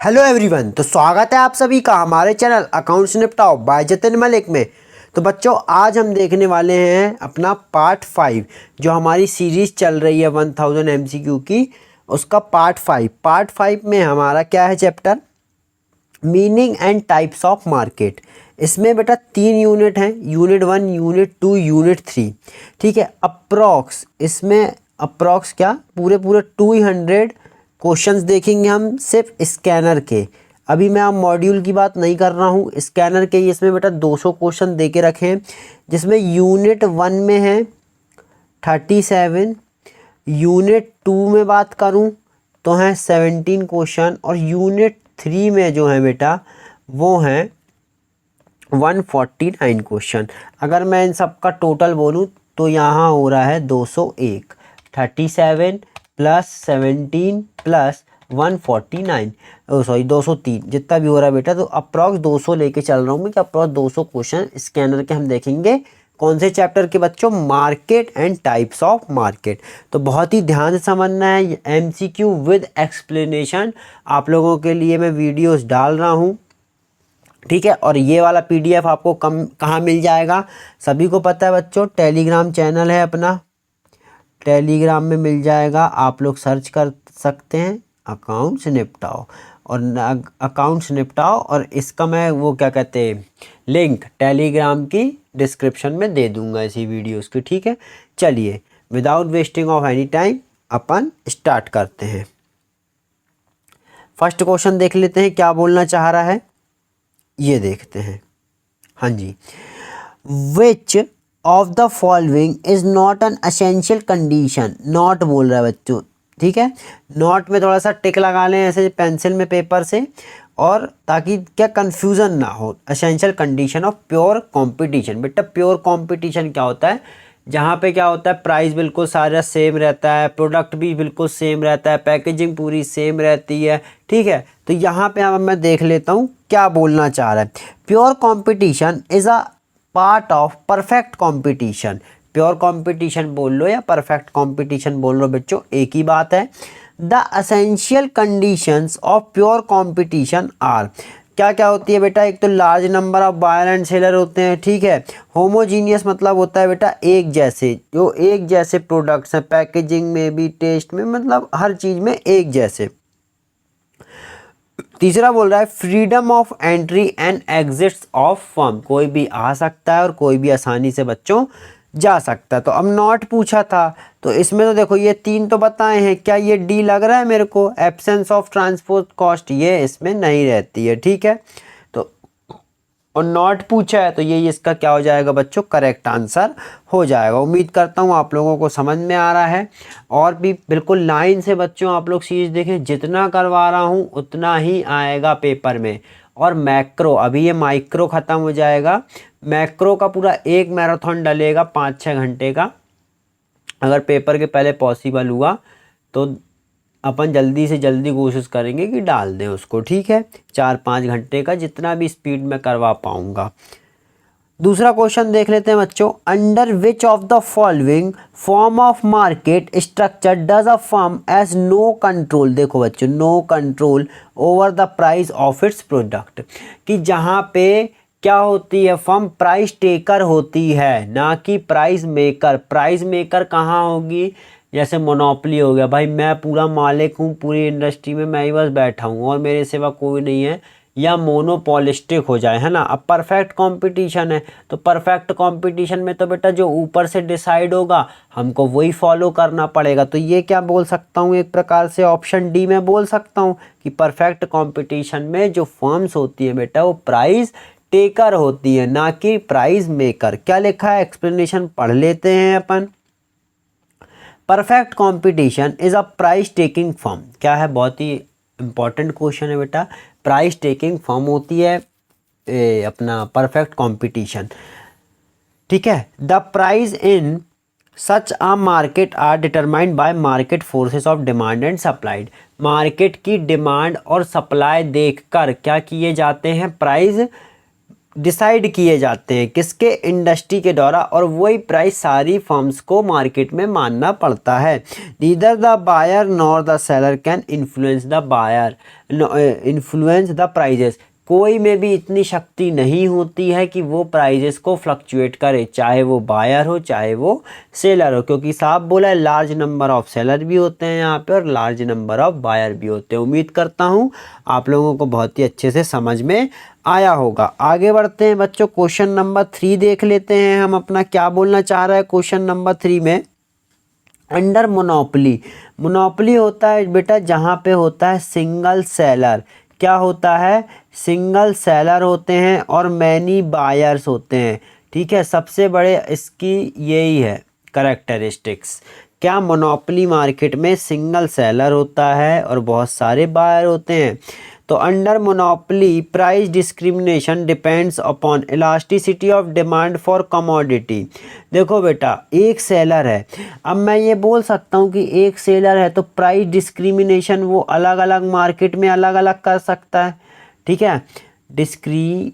Hello everyone, तो स्वागत है आप सभी का हमारे चैनल अकाउंट्स निपटाओ बाय जतिन मलिक में। तो बच्चों, आज हम देखने वाले हैं अपना पार्ट 5 जो हमारी सीरीज़ चल रही है 1000 MCQ की, उसका पार्ट 5 में हमारा क्या है chapter meaning and types of market. इसमें बेटा 3 यूनिट हैं, यूनिट 1, यूनिट 2, यूनिट 3। ठीक है। अप्रॉक्स इसमें अप्रॉक्स क्या पूरे 200 क्वेश्चंस देखेंगे हम सिर्फ स्कैनर के। अभी मैं आप मॉड्यूल की बात नहीं कर रहा हूँ, स्कैनर के ही इसमें बेटा 200 क्वेश्चन दे के रखे हैं, जिसमें यूनिट 1 में है 37, यूनिट 2 में बात करूँ तो हैं 17 क्वेश्चन, और यूनिट 3 में जो है बेटा वो हैं 149 क्वेश्चन। अगर मैं इन सब का टोटल बोलूँ तो यहाँ हो रहा है 201, 37 प्लस 17 प्लस 149, सॉरी 203, जितना भी हो रहा है बेटा। तो अप्रॉक्स 200 लेके चल रहा हूँ मैं कि अप्रॉक्स 200 क्वेश्चन स्कैनर के हम देखेंगे। कौन से चैप्टर के बच्चों? Market and types of market. तो बहुत ही ध्यान से समझना है, MCQ विद एक्सप्लेनेशन आप लोगों के लिए मैं वीडियोस डाल रहा हूँ। ठीक है। और ये वाला PDF आपको कहाँ मिल जाएगा? सभी को पता है बच्चों, टेलीग्राम चैनल है अपना, टेलीग्राम में मिल जाएगा। आप लोग सर्च कर सकते हैं अकाउंट्स निपटाओ, और अकाउंट्स निपटाओ, और इसका मैं वो क्या कहते हैं लिंक टेलीग्राम की डिस्क्रिप्शन में दे दूंगा इसी वीडियोस की। ठीक है। चलिए, without wasting of any time upon start करते हैं। फर्स्ट क्वेश्चन देख लेते हैं, क्या बोलना चाह रहा है ये देखते हैं। हाँ जी, which of the following is not an essential condition. Not बोल रहा है बच्चों। ठीक है। नॉट में थोड़ा सा टिक लगा लें ऐसे पेंसिल में पेपर से, और ताकि क्या कंफ्यूजन ना हो। Essential condition of pure competition. बेटा प्योर कंपटीशन क्या होता है? जहाँ पे क्या होता है, प्राइस बिल्कुल सारा सेम रहता है, प्रोडक्ट भी बिल्कुल सेम रहता है, पैकेजिंग पूरी सेम रहती है। ठीक है। तो यहाँ पे अब मैं देख लेता हूँ क्या बोलना चाह रहा है। Pure competition is a part of perfect competition. Pure competition बोल लो या परफेक्ट कंपटीशन बोल लो बच्चों, एक ही बात है। The essential conditions of pure competition are. क्या क्या होती है बेटा? एक तो large number of buyer and seller होते हैं। ठीक है। होमोजीनियस मतलब होता है बेटा एक जैसे, जो एक जैसे प्रोडक्ट्स हैं, पैकेजिंग में भी, टेस्ट में, मतलब हर चीज़ में एक जैसे। तीसरा बोल रहा है freedom of entry and exits of firm. कोई भी आ सकता है और कोई भी आसानी से बच्चों जा सकता है। तो अब नॉट पूछा था, तो इसमें तो देखो ये 3 तो बताए हैं। क्या ये डी लग रहा है मेरे को? एब्सेंस ऑफ ट्रांसपोर्ट कॉस्ट ये इसमें नहीं रहती है। ठीक है। तो और नॉट पूछा है तो ये इसका क्या हो जाएगा बच्चों? करेक्ट आंसर हो जाएगा। उम्मीद करता हूँ आप लोगों को समझ में आ रहा है, और भी बिल्कुल लाइन से बच्चों आप लोग चीज़ देखें। जितना करवा रहा हूँ उतना ही आएगा पेपर में। और मैक्रो, अभी ये माइक्रो ख़त्म हो जाएगा, मैक्रो का पूरा एक मैराथन डलेगा 5-6 घंटे का। अगर पेपर के पहले पॉसिबल हुआ तो अपन जल्दी से जल्दी कोशिश करेंगे कि डाल दें उसको। ठीक है। 4-5 घंटे का, जितना भी स्पीड में करवा पाऊँगा। दूसरा क्वेश्चन देख लेते हैं बच्चों। Under which of the following form of market structure does a firm has no control. देखो बच्चों, no control over the price of its product. कि जहाँ पे क्या होती है, फर्म प्राइस टेकर होती है, ना कि प्राइस मेकर। प्राइस मेकर कहाँ होगी? जैसे मोनोपोली हो गया, भाई मैं पूरा मालिक हूँ पूरी इंडस्ट्री में, मैं ही बस बैठा हूँ और मेरे सिवा कोई नहीं है, या मोनोपोलिस्टिक हो जाए, है ना। अब परफेक्ट कंपटीशन है, तो परफेक्ट कंपटीशन में तो बेटा जो ऊपर से डिसाइड होगा हमको वही फॉलो करना पड़ेगा। तो ये क्या बोल सकता हूँ, एक प्रकार से ऑप्शन डी में बोल सकता हूँ कि परफेक्ट कंपटीशन में जो फर्म्स होती है बेटा वो प्राइस टेकर होती है, ना कि प्राइस मेकर। क्या लिखा है एक्सप्लेनेशन पढ़ लेते हैं अपन। Perfect competition is a price taking firm. क्या है? बहुत ही इंपॉर्टेंट क्वेश्चन है बेटा। प्राइस टेकिंग फर्म होती है अपना परफेक्ट कंपटीशन। ठीक है। The price in such a market are determined by market forces of demand and supplied. Market की डिमांड और सप्लाई देखकर क्या किए जाते हैं? प्राइस डिसाइड किए जाते हैं किसके, इंडस्ट्री के द्वारा, और वही प्राइस सारी फर्म्स को मार्केट में मानना पड़ता है। Neither the buyer nor the seller can influence the buyer influence the prices. कोई में भी इतनी शक्ति नहीं होती है कि वो प्राइजेस को फ्लक्चुएट करे, चाहे वो बायर हो चाहे वो सेलर हो, क्योंकि साफ बोला है लार्ज नंबर ऑफ सेलर भी होते हैं यहाँ पे और लार्ज नंबर ऑफ बायर भी होते हैं। उम्मीद करता हूँ आप लोगों को बहुत ही अच्छे से समझ में आया होगा। आगे बढ़ते हैं बच्चों, क्वेश्चन नंबर 3 देख लेते हैं हम अपना क्या बोलना चाह रहा है क्वेश्चन नंबर 3 में। अंडर मोनोपोली, मोनोपोली होता है बेटा जहाँ पे होता है सिंगल सेलर, क्या होता है, सिंगल सेलर होते हैं और मैनी बायर्स होते हैं। ठीक है, सबसे बड़े इसकी यही है करेक्टरिस्टिक्स, क्या मोनोपोली मार्केट में सिंगल सेलर होता है और बहुत सारे बायर होते हैं। तो under monopoly price discrimination depends upon elasticity of demand for commodity. देखो बेटा एक सेलर है, अब मैं ये बोल सकता हूँ कि एक सेलर है तो प्राइस डिस्क्रिमिनेशन वो अलग अलग मार्केट में अलग अलग कर सकता है। ठीक है, डिस्क्रिमिनेशन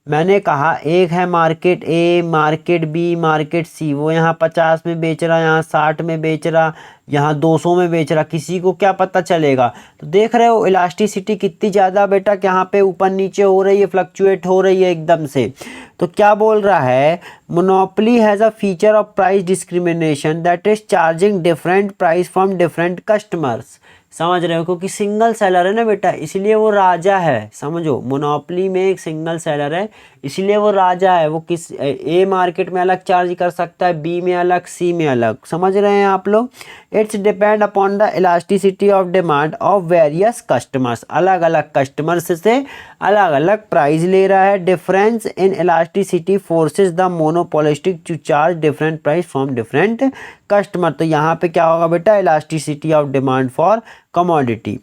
मैंने कहा एक है मार्केट ए, मार्केट बी, मार्केट सी, वो यहाँ 50 में बेच रहा, यहाँ 60 में बेच रहा, यहाँ 200 में बेच रहा, किसी को क्या पता चलेगा। तो देख रहे हो इलास्टिसिटी कितनी ज़्यादा बेटा, कि यहाँ पे ऊपर नीचे हो रही है, फ्लक्चुएट हो रही है एकदम से। तो क्या बोल रहा है, monopoly has a feature of price discrimination that is charging different price from different customers. समझ रहे हो, क्योंकि सिंगल सेलर है ना बेटा इसलिए वो राजा है। समझो मोनोपोली में एक सिंगल सेलर है इसलिए वो राजा है, वो किस ए मार्केट में अलग चार्ज कर सकता है, बी में अलग, सी में अलग। समझ रहे हैं आप लोग। It's depend upon the elasticity of demand of various customers, अलग अलग कस्टमर्स से अलग अलग प्राइस ले रहा है। Difference in elasticity forces the monopolistic to charge different price from different customer. तो यहाँ पे क्या होगा बेटा, elasticity of demand for commodity.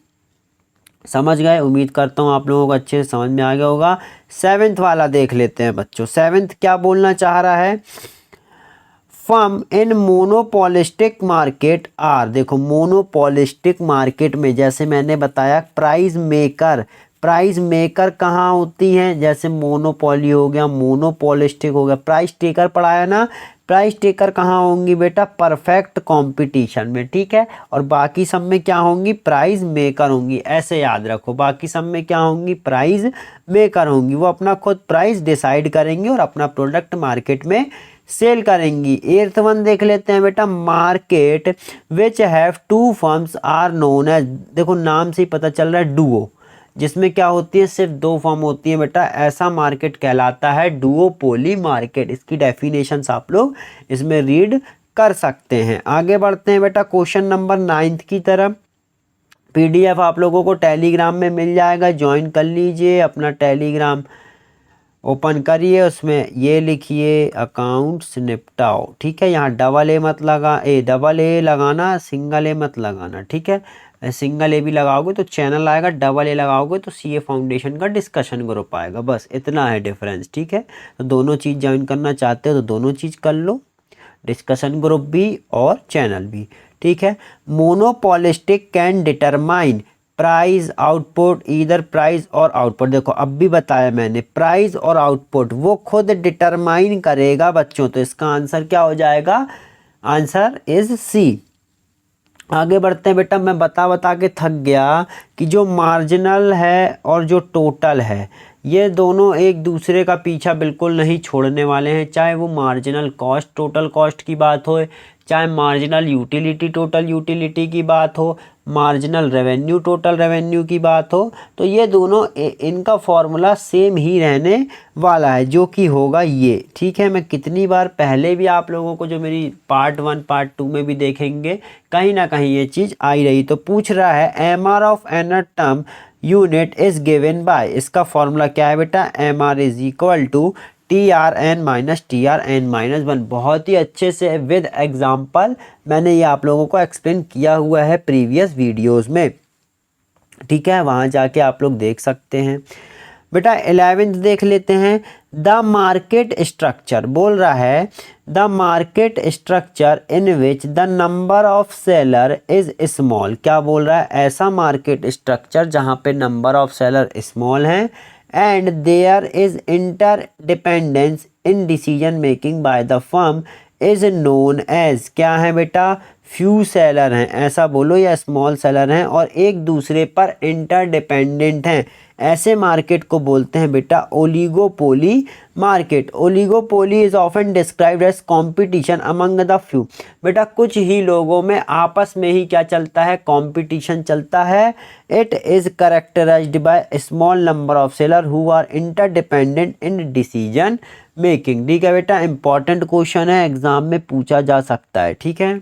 समझ गए, उम्मीद करता हूँ आप लोगों को अच्छे से समझ में आ गया होगा। 7th वाला देख लेते हैं बच्चों। 7th क्या बोलना चाह रहा है, firm in monopolistic market are. देखो मोनोपोलिस्टिक मार्केट में जैसे मैंने बताया प्राइस मेकर, प्राइस मेकर कहाँ होती हैं, जैसे मोनोपोली हो गया, मोनोपोलिस्टिक हो गया, प्राइस टेकर पढ़ाया ना, प्राइस टेकर कहाँ होंगी बेटा, परफेक्ट कंपटीशन में। ठीक है, और बाकी सब में क्या होंगी, प्राइस मेकर होंगी। ऐसे याद रखो, बाकी सब में क्या होंगी, प्राइस मेकर होंगी। वो अपना खुद प्राइस डिसाइड करेंगी और अपना प्रोडक्ट मार्केट में सेल करेंगी। 8th वन देख लेते हैं बेटा, market which have two firms are known as. देखो नाम से ही पता चल रहा है डुओ, जिसमें क्या होती है, सिर्फ 2 फर्म होती है बेटा, ऐसा मार्केट कहलाता है डुओपोली मार्केट। इसकी डेफिनेशंस आप लोग इसमें रीड कर सकते हैं। आगे बढ़ते हैं बेटा क्वेश्चन नंबर 9 की तरफ। PDF आप लोगों को टेलीग्राम में मिल जाएगा, ज्वाइन कर लीजिए, अपना टेलीग्राम ओपन करिए, उसमें ये लिखिए अकाउंट्स निपटाओ। ठीक है, यहाँ डबल ए मत लगा, डबल ए लगाना, सिंगल ए मत लगाना। ठीक है, सिंगल ए भी लगाओगे तो चैनल आएगा, डबल ए लगाओगे तो CA फाउंडेशन का डिस्कशन ग्रुप आएगा, बस इतना है डिफरेंस। ठीक है, तो दोनों चीज़ ज्वाइन करना चाहते हो तो दोनों चीज़ कर लो, डिस्कशन ग्रुप भी और चैनल भी। ठीक है, monopolistic can determine price output, either price और आउटपुट। देखो अब भी बताया मैंने, प्राइस और आउटपुट वो खुद डिटरमाइन करेगा बच्चों। तो इसका आंसर क्या हो जाएगा, आंसर इज सी। आगे बढ़ते हैं बेटा, मैं बता के थक गया कि जो मार्जिनल है और जो टोटल है ये दोनों एक दूसरे का पीछा बिल्कुल नहीं छोड़ने वाले हैं। चाहे वो मार्जिनल कॉस्ट टोटल कॉस्ट की बात हो, चाहे मार्जिनल यूटिलिटी टोटल यूटिलिटी की बात हो, मार्जिनल रेवेन्यू टोटल रेवेन्यू की बात हो, तो ये दोनों इनका फॉर्मूला सेम ही रहने वाला है, जो कि होगा ये। ठीक है, मैं कितनी बार पहले भी आप लोगों को जो मेरी पार्ट 1 पार्ट 2 में भी देखेंगे, कहीं ना कहीं ये चीज़ आई रही। तो पूछ रहा है MR of n term unit is given by, इसका फॉर्मूला क्या है बेटा, MR is equal to TRN minus TRN minus 1। बहुत ही अच्छे से विद एग्जाम्पल मैंने ये आप लोगों को एक्सप्लेन किया हुआ है प्रीवियस वीडियोस में। ठीक है, वहाँ जाके आप लोग देख सकते हैं। बेटा 11th देख लेते हैं, द मार्केट स्ट्रक्चर बोल रहा है, the market structure in which the number of seller is small. क्या बोल रहा है, ऐसा मार्केट स्ट्रक्चर जहाँ पे नंबर ऑफ सेलर स्मॉल हैं and there is interdependence in decision making by the firm is known as, क्या है बेटा, फ्यू सेलर हैं, ऐसा बोलो, या स्मॉल सेलर हैं और एक दूसरे पर इंटरडिपेंडेंट हैं, ऐसे मार्केट को बोलते हैं बेटा oligopoly market. Oligopoly is often described as competition among the few, बेटा कुछ ही लोगों में आपस में ही क्या चलता है, कंपटीशन चलता है। It is characterized by small number of seller who are interdependent in decision making. ठीक है बेटा, इंपॉर्टेंट क्वेश्चन है, एग्जाम में पूछा जा सकता है। ठीक है,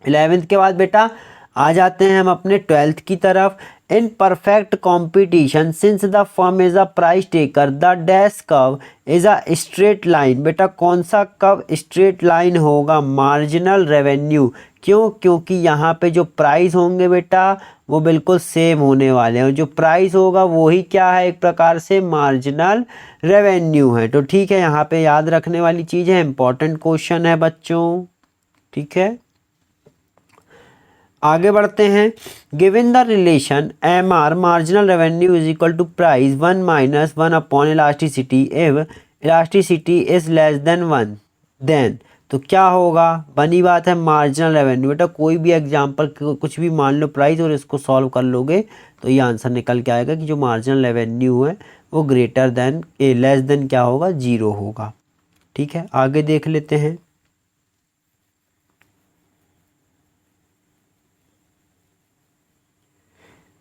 11th के बाद बेटा आ जाते हैं हम अपने 12th की तरफ। In perfect competition since the firm is a price taker the dash curve is a straight line, बेटा कौन सा कर्व स्ट्रेट लाइन होगा, मार्जिनल रेवेन्यू। क्यों, क्योंकि यहाँ पे जो प्राइस होंगे बेटा वो बिल्कुल सेम होने वाले हैं, जो प्राइस होगा वो ही क्या है, एक प्रकार से मार्जिनल रेवेन्यू है। तो ठीक है, यहाँ पे याद रखने वाली चीज़ है, इंपॉर्टेंट क्वेश्चन है बच्चों। ठीक है, आगे बढ़ते हैं। Given the relation M R marginal revenue is equal to price 1 minus 1 upon elasticity if elasticity is less than 1 then, तो क्या होगा, बनी बात है मार्जिनल रेवेन्यू। बेटा कोई भी एग्जाम्पल कुछ भी मान लो प्राइस और इसको सॉल्व कर लोगे तो ये आंसर निकल के आएगा कि जो मार्जिनल रेवेन्यू है वो ग्रेटर देन लेस देन क्या होगा, 0 होगा। ठीक है, आगे देख लेते हैं।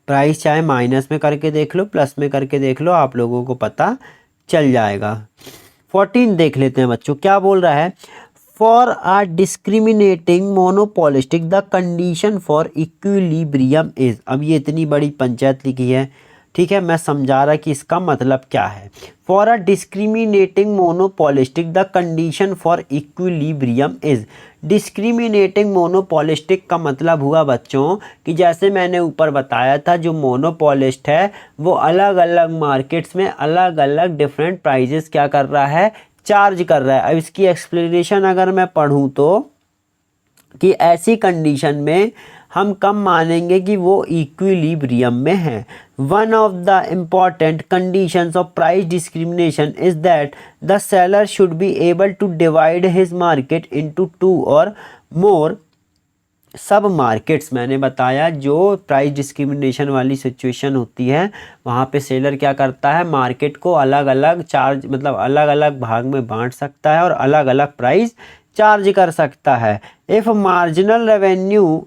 प्राइस चाहे माइनस में करके देख लो, प्लस में करके देख लो, आप लोगों को पता चल जाएगा। 14 देख लेते हैं बच्चों, क्या बोल रहा है, for uh discriminating monopolistic the condition for equilibrium is. अब ये इतनी बड़ी पंचायत लिखी है, ठीक है, मैं समझा रहा कि इसका मतलब क्या है। For a discriminating monopolistic the condition for equilibrium is. Discriminating monopolistic का मतलब हुआ बच्चों कि जैसे मैंने ऊपर बताया था, जो मोनोपोलिस्ट है वो अलग अलग मार्केट्स में अलग अलग डिफरेंट प्राइजेस क्या कर रहा है, चार्ज कर रहा है। अब इसकी एक्सप्लेनेशन अगर मैं पढ़ूँ तो कि ऐसी कंडीशन में हम कब मानेंगे कि वो इक्विलिब्रियम में है। One of the important conditions of price discrimination is that the seller should be able to divide his market into 2 or मोर सब मार्केट्स। मैंने बताया जो प्राइस डिस्क्रिमिनेशन वाली सिचुएशन होती है वहाँ पे सेलर क्या करता है, मार्केट को अलग अलग चार्ज मतलब अलग अलग भाग में बांट सकता है और अलग अलग प्राइस चार्ज कर सकता है। If marginal revenue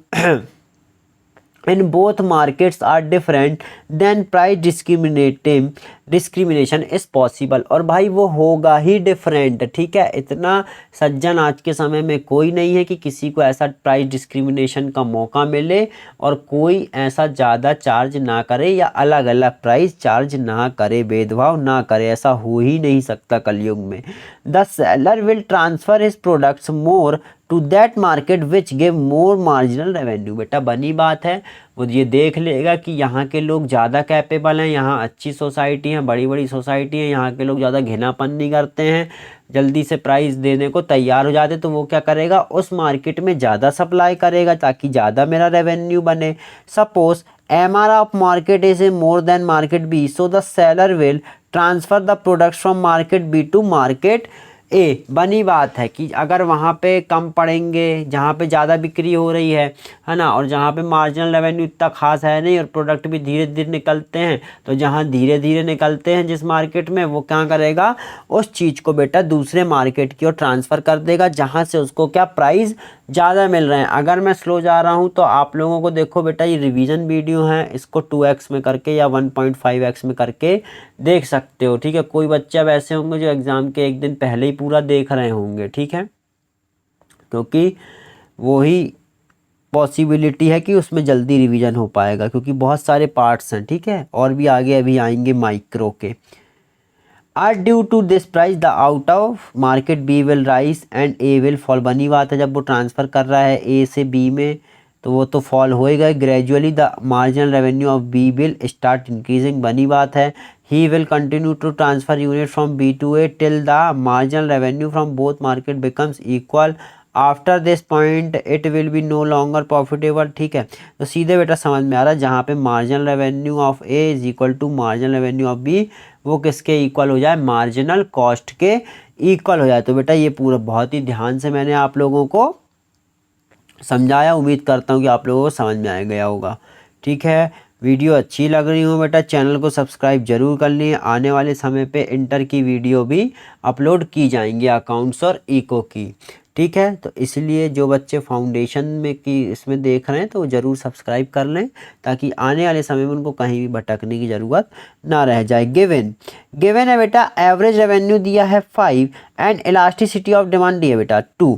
in both markets are different then price discrimination is possible। और भाई वो होगा ही डिफरेंट। ठीक है, इतना सज्जन आज के समय में कोई नहीं है कि किसी को ऐसा प्राइस डिस्क्रिमिनेशन का मौका मिले और कोई ऐसा ज़्यादा चार्ज ना करे या अलग अलग प्राइस चार्ज ना करे, भेदभाव ना करे, ऐसा हो ही नहीं सकता कलयुग में। The seller will transfer his products more to that market which give more marginal revenue. बेटा बनी बात है, वो ये देख लेगा कि यहाँ के लोग ज़्यादा कैपेबल हैं, यहाँ अच्छी सोसाइटी हैं, बड़ी बड़ी सोसाइटी हैं, यहाँ के लोग ज़्यादा घिनापन नहीं करते हैं, जल्दी से प्राइस देने को तैयार हो जाते, तो वो क्या करेगा, उस मार्केट में ज़्यादा सप्लाई करेगा ताकि ज़्यादा मेरा रेवेन्यू बने। Suppose MR of market is A more than market B, so the seller will transfer the products from market B to market A. बनी बात है कि अगर वहाँ पे कम पड़ेंगे जहाँ पे ज़्यादा बिक्री हो रही है ना, और जहाँ पे मार्जिनल रेवेन्यू इतना खास है नहीं और प्रोडक्ट भी धीरे धीरे निकलते हैं, तो जहाँ धीरे धीरे निकलते हैं जिस मार्केट में, वो क्या करेगा, उस चीज़ को बेटा दूसरे मार्केट की ओर ट्रांसफ़र कर देगा जहाँ से उसको क्या प्राइस ज़्यादा मिल रहे हैं। अगर मैं स्लो जा रहा हूँ तो आप लोगों को देखो बेटा ये रिवीजन वीडियो है, इसको 2x में करके या 1.5x में करके देख सकते हो। ठीक है, कोई बच्चा वैसे होंगे जो एग्ज़ाम के एक दिन पहले ही पूरा देख रहे होंगे। ठीक है, क्योंकि वही पॉसिबिलिटी है कि उसमें जल्दी रिवीजन हो पाएगा क्योंकि बहुत सारे पार्ट्स हैं। ठीक है, और भी आगे अभी आएंगे माइक्रो के। Are due to this price the out of market B will rise and A will fall. बनी बात है, जब वो ट्रांसफ़र कर रहा है ए से बी में तो वो तो फॉल होएगा। Gradually the marginal revenue of B will start increasing. बनी बात है, he will continue to transfer unit from B to A till the marginal revenue from both market becomes equal after this point it will be no longer profitable. ठीक है, तो सीधे बेटा समझ में आ रहा है, जहाँ पे marginal revenue of A is equal to marginal revenue of B, वो किसके इक्वल हो जाए, मार्जिनल कॉस्ट के इक्वल हो जाए। तो बेटा ये पूरा बहुत ही ध्यान से मैंने आप लोगों को समझाया, उम्मीद करता हूँ कि आप लोगों को समझ में आ गया होगा। ठीक है, वीडियो अच्छी लग रही हो बेटा चैनल को सब्सक्राइब जरूर कर लें, आने वाले समय पे इंटर की वीडियो भी अपलोड की जाएंगी अकाउंट्स और इको की। ठीक है, तो इसलिए जो बच्चे फाउंडेशन में की इसमें देख रहे हैं तो ज़रूर सब्सक्राइब कर लें, ताकि आने वाले समय में उनको कहीं भी भटकने की ज़रूरत ना रह जाए। गिवन गिवन है बेटा, एवरेज रेवेन्यू दिया है 5 एंड इलास्टिसिटी ऑफ डिमांड दिया बेटा 2।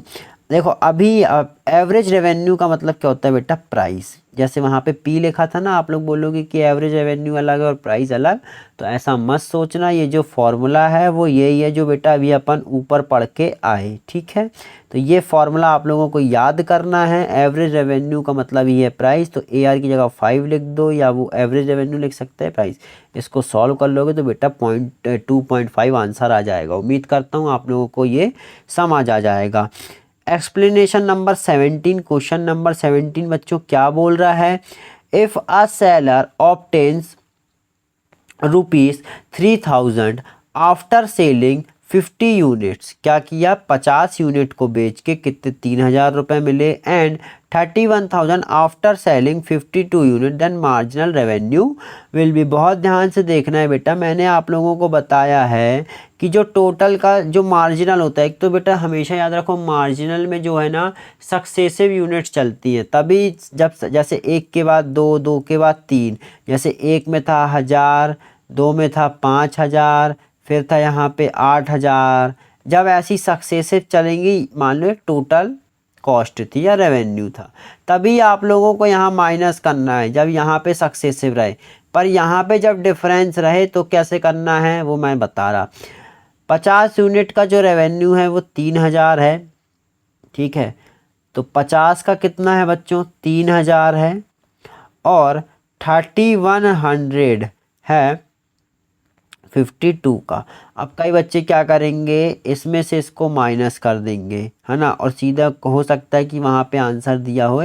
देखो अभी एवरेज रेवेन्यू का मतलब क्या होता है बेटा, प्राइस। जैसे वहाँ पे पी लिखा था ना, आप लोग बोलोगे कि एवरेज रेवेन्यू अलग है और प्राइस अलग, तो ऐसा मत सोचना। ये जो फॉर्मूला है वो यही है जो बेटा अभी अपन ऊपर पढ़ के आए। ठीक है, तो ये फॉर्मूला आप लोगों को याद करना है। एवरेज रेवेन्यू का मतलब ही है प्राइस, तो ए आर की जगह 5 लिख दो, या वो एवरेज रेवेन्यू लिख सकते हैं प्राइस। इसको सॉल्व कर लोगे तो बेटा 2.5 आंसर आ जाएगा। उम्मीद करता हूँ आप लोगों को ये समझ आ जाएगा। एक्सप्लेनेशन नंबर 17, क्वेश्चन नंबर 17 बच्चों क्या बोल रहा है, if a seller obtains ₹3000 after selling 50 units, क्या किया, 50 यूनिट को बेच के कितने 3000 रुपये मिले, and 31,000 after selling 52 unit, then marginal revenue will be. बहुत ध्यान से देखना है बेटा, मैंने आप लोगों को बताया है कि जो टोटल का जो मार्जिनल होता है, एक तो बेटा हमेशा याद रखो मार्जिनल में जो है ना सक्सेसिव यूनिट्स चलती हैं, तभी जब जैसे एक के बाद दो, दो के बाद तीन, जैसे एक में था 1000, दो में था 5000, फिर था यहाँ पे 8000, जब ऐसी सक्सेसिव चलेंगी, मान लो टोटल कॉस्ट थी या रेवेन्यू था, तभी आप लोगों को यहाँ माइनस करना है जब यहाँ पे सक्सेसिव रहे। पर यहाँ पे जब डिफरेंस रहे तो कैसे करना है वो मैं बता रहा। 50 यूनिट का जो रेवेन्यू है वो 3000 है। ठीक है, तो 50 का कितना है बच्चों, 3000 है, और 3100 है 52 का। अब कई बच्चे क्या करेंगे, इसमें से इसको माइनस कर देंगे, है ना, और सीधा हो सकता है कि वहाँ पे आंसर दिया हो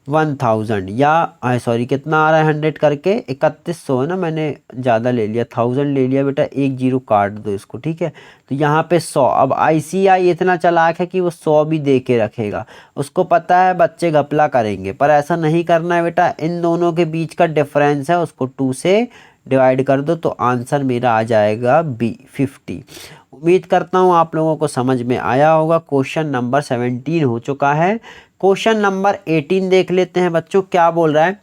1000, या सॉरी कितना आ रहा है 100 करके 3100 है ना, मैंने ज़्यादा ले लिया, 1000 ले लिया बेटा, एक जीरो काट दो इसको। ठीक है, तो यहाँ पे 100। अब आईसीआई इतना चालाक है कि वो 100 भी दे के रखेगा, उसको पता है बच्चे घपला करेंगे, पर ऐसा नहीं करना है बेटा। इन दोनों के बीच का डिफरेंस है उसको 2 से डिवाइड कर दो, तो आंसर मेरा आ जाएगा बी 50। उम्मीद करता हूँ आप लोगों को समझ में आया होगा। क्वेश्चन नंबर 17 हो चुका है। क्वेश्चन नंबर 18 देख लेते हैं बच्चों, क्या बोल रहा है,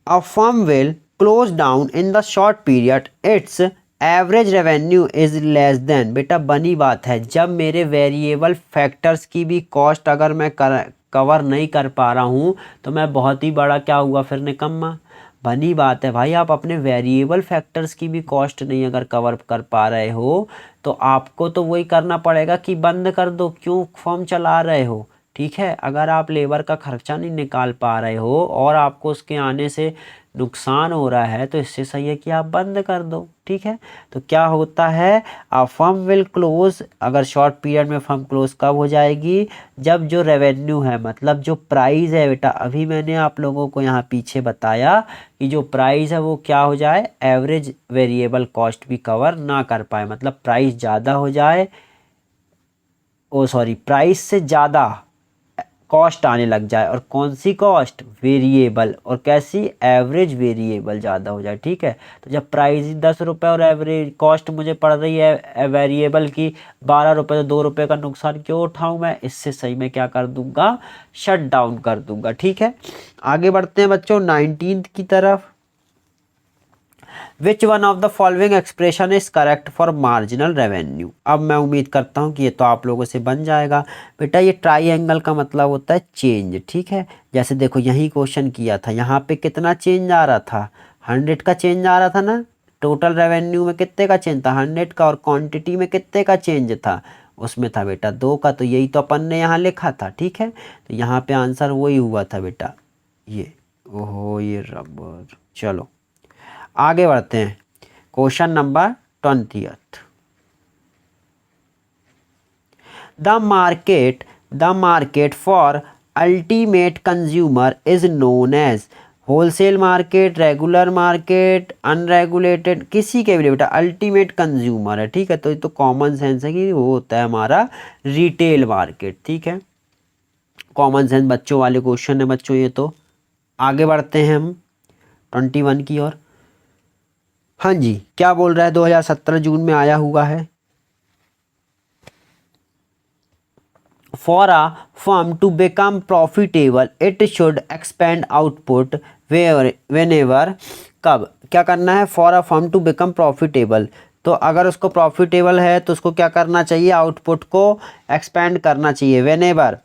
a firm will close down in the short period, it's average revenue is less then. बेटा बनी बात है, जब मेरे वेरिएबल फैक्टर्स की भी कॉस्ट अगर मैं कवर नहीं कर पा रहा हूँ तो मैं बहुत ही बड़ा क्या हुआ फिर निकम्मा। बनी बात है भाई, आप अपने वेरिएबल फैक्टर्स की भी कॉस्ट नहीं अगर कवर कर पा रहे हो तो आपको तो वही करना पड़ेगा कि बंद कर दो, क्यों फर्म चला रहे हो। ठीक है, अगर आप लेबर का खर्चा नहीं निकाल पा रहे हो और आपको उसके आने से नुकसान हो रहा है, तो इससे सही है कि आप बंद कर दो। ठीक है, तो क्या होता है, आ फर्म विल क्लोज, अगर शॉर्ट पीरियड में फर्म क्लोज कब हो जाएगी, जब जो रेवेन्यू है मतलब जो प्राइस है बेटा, अभी मैंने आप लोगों को यहाँ पीछे बताया कि जो प्राइस है वो क्या हो जाए, एवरेज वेरिएबल कॉस्ट भी कवर ना कर पाए, मतलब प्राइस ज़्यादा हो जाए, ओ सॉरी प्राइस से ज़्यादा कॉस्ट आने लग जाए, और कौन सी कॉस्ट, वेरिएबल, और कैसी, एवरेज वेरिएबल ज़्यादा हो जाए। ठीक है, तो जब प्राइस 10 रुपये और एवरेज कॉस्ट मुझे पड़ रही है वेरिएबल की 12 रुपये, तो 2 रुपये का नुकसान क्यों उठाऊं मैं, इससे सही मैं क्या कर दूंगा, शट डाउन कर दूंगा। ठीक है, आगे बढ़ते हैं बच्चों 19 की तरफ। Which one of the following expression is correct for marginal revenue. अब मैं उम्मीद करता हूँ कि ये तो आप लोगों से बन जाएगा। बेटा ये ट्राइएंगल का मतलब होता है चेंज। ठीक है, जैसे देखो यही क्वेश्चन किया था, यहाँ पे कितना चेंज आ रहा था, 100 का चेंज आ रहा था ना, टोटल रेवेन्यू में कितने का चेंज था, 100 का, और क्वांटिटी में कितने का चेंज था, उसमें था बेटा 2 का, तो यही तो अपन ने यहाँ लिखा था। ठीक है, तो यहाँ पे आंसर वही हुआ था बेटा ये। ओहो ये रबर, चलो आगे बढ़ते हैं। Question number 20। The market for ultimate consumer is known as wholesale market, regular market, unregulated, किसी के भी लिए बेटा अल्टीमेट कंज्यूमर है, ठीक है। तो ये तो कॉमन सेंस है कि वो होता है हमारा रिटेल मार्केट, ठीक है। कॉमन सेंस बच्चों वाले क्वेश्चन है बच्चों ये तो। आगे बढ़ते हैं हम 21 की ओर। हाँ जी, क्या बोल रहा है, 2017 जून में आया हुआ है। For a firm to become profitable, it should expand output whenever, कब क्या करना है, for a firm to become profitable, तो अगर उसको प्रॉफिटेबल है तो उसको क्या करना चाहिए, आउटपुट को एक्सपेंड करना चाहिए। व्हेनेवर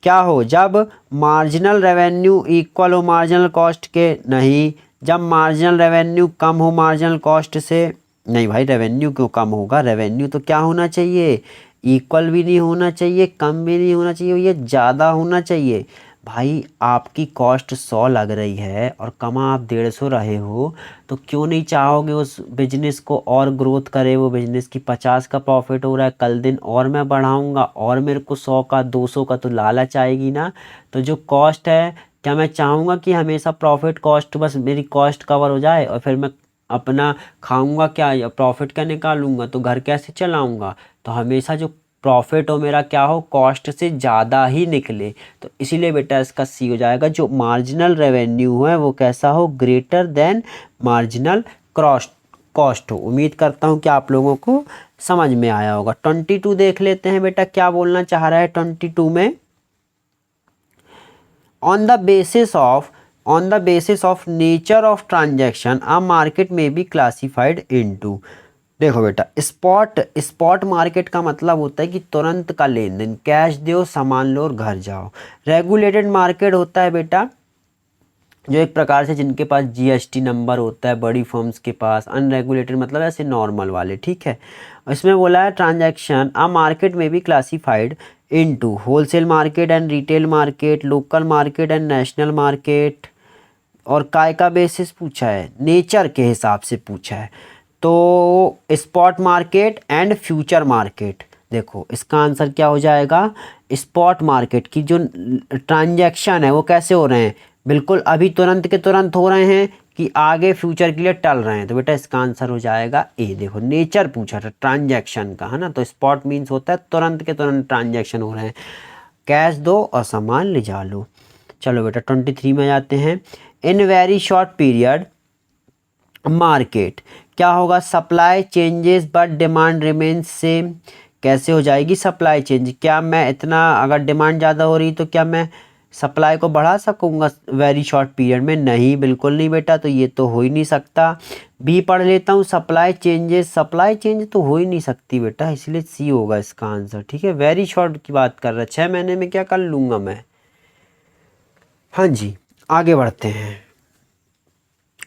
क्या हो, जब मार्जिनल रेवेन्यू इक्वल हो मार्जिनल कॉस्ट के, नहीं, जब मार्जिनल रेवेन्यू कम हो मार्जिनल कॉस्ट से, नहीं भाई रेवेन्यू क्यों कम होगा, रेवेन्यू तो क्या होना चाहिए, इक्वल भी नहीं होना चाहिए, कम भी नहीं होना चाहिए, ये ज़्यादा होना चाहिए। भाई आपकी कॉस्ट 100 लग रही है और कमा आप 150 रहे हो, तो क्यों नहीं चाहोगे उस बिजनेस को और ग्रोथ करे, वो बिजनेस की 50 का प्रॉफिट हो रहा है, कल दिन और मैं बढ़ाऊंगा और मेरे को 100 का 200 का तो लालच आएगी ना। तो जो कॉस्ट है, क्या मैं चाहूँगा कि हमेशा प्रॉफिट कॉस्ट, बस मेरी कॉस्ट कवर हो जाए और फिर मैं अपना खाऊंगा क्या या प्रॉफिट क्या निकालूंगा, तो घर कैसे चलाऊंगा। तो हमेशा जो प्रॉफिट हो मेरा क्या हो, कॉस्ट से ज़्यादा ही निकले। तो इसीलिए बेटा इसका सी हो जाएगा, जो मार्जिनल रेवेन्यू है वो कैसा हो, ग्रेटर देन मार्जिनल कॉस्ट हो। उम्मीद करता हूँ कि आप लोगों को समझ में आया होगा। 22 देख लेते हैं बेटा क्या बोलना चाह रहा है 22 में। On the basis of nature of transaction, a market may be classified into, देखो बेटा स्पॉट मार्केट का मतलब होता है कि तुरंत का लेन देन, कैश दो सामान लो और घर जाओ। रेगुलेटेड मार्केट होता है बेटा जो एक प्रकार से जिनके पास जीएसटी नंबर होता है बड़ी फर्म्स के पास। अनरेगुलेटेड मतलब ऐसे नॉर्मल वाले, ठीक है। इसमें बोला है ट्रांजैक्शन अ मार्केट में B classified into wholesale market and retail market, local market and national market. और काय का बेसिस पूछा है, नेचर के हिसाब से पूछा है, तो spot market and future market. देखो इसका आंसर क्या हो जाएगा, स्पॉट मार्केट की जो ट्रांजैक्शन है वो कैसे हो रहे हैं, बिल्कुल अभी तुरंत के तुरंत हो रहे हैं कि आगे फ्यूचर के लिए टल रहे हैं। तो बेटा इसका आंसर हो जाएगा ए। देखो नेचर पूछा था ट्रांजैक्शन का, है ना। तो स्पॉट मीन्स होता है तुरंत के तुरंत ट्रांजैक्शन हो रहे हैं, कैश दो और सामान ले जा लो। चलो बेटा 23 में जाते हैं। In very short period market क्या होगा, supply changes but demand remains same. कैसे हो जाएगी सप्लाई चेंज, क्या मैं इतना अगर डिमांड ज़्यादा हो रही तो क्या मैं सप्लाई को बढ़ा सकूंगा वेरी शॉर्ट पीरियड में, नहीं बिल्कुल नहीं बेटा। तो ये तो हो ही नहीं सकता। बी पढ़ लेता हूँ, सप्लाई चेंज तो हो ही नहीं सकती बेटा, इसलिए सी होगा इसका आंसर, ठीक है। वेरी शॉर्ट की बात कर रहा है, 6 महीने में क्या कर लूँगा मैं। हाँ जी आगे बढ़ते हैं।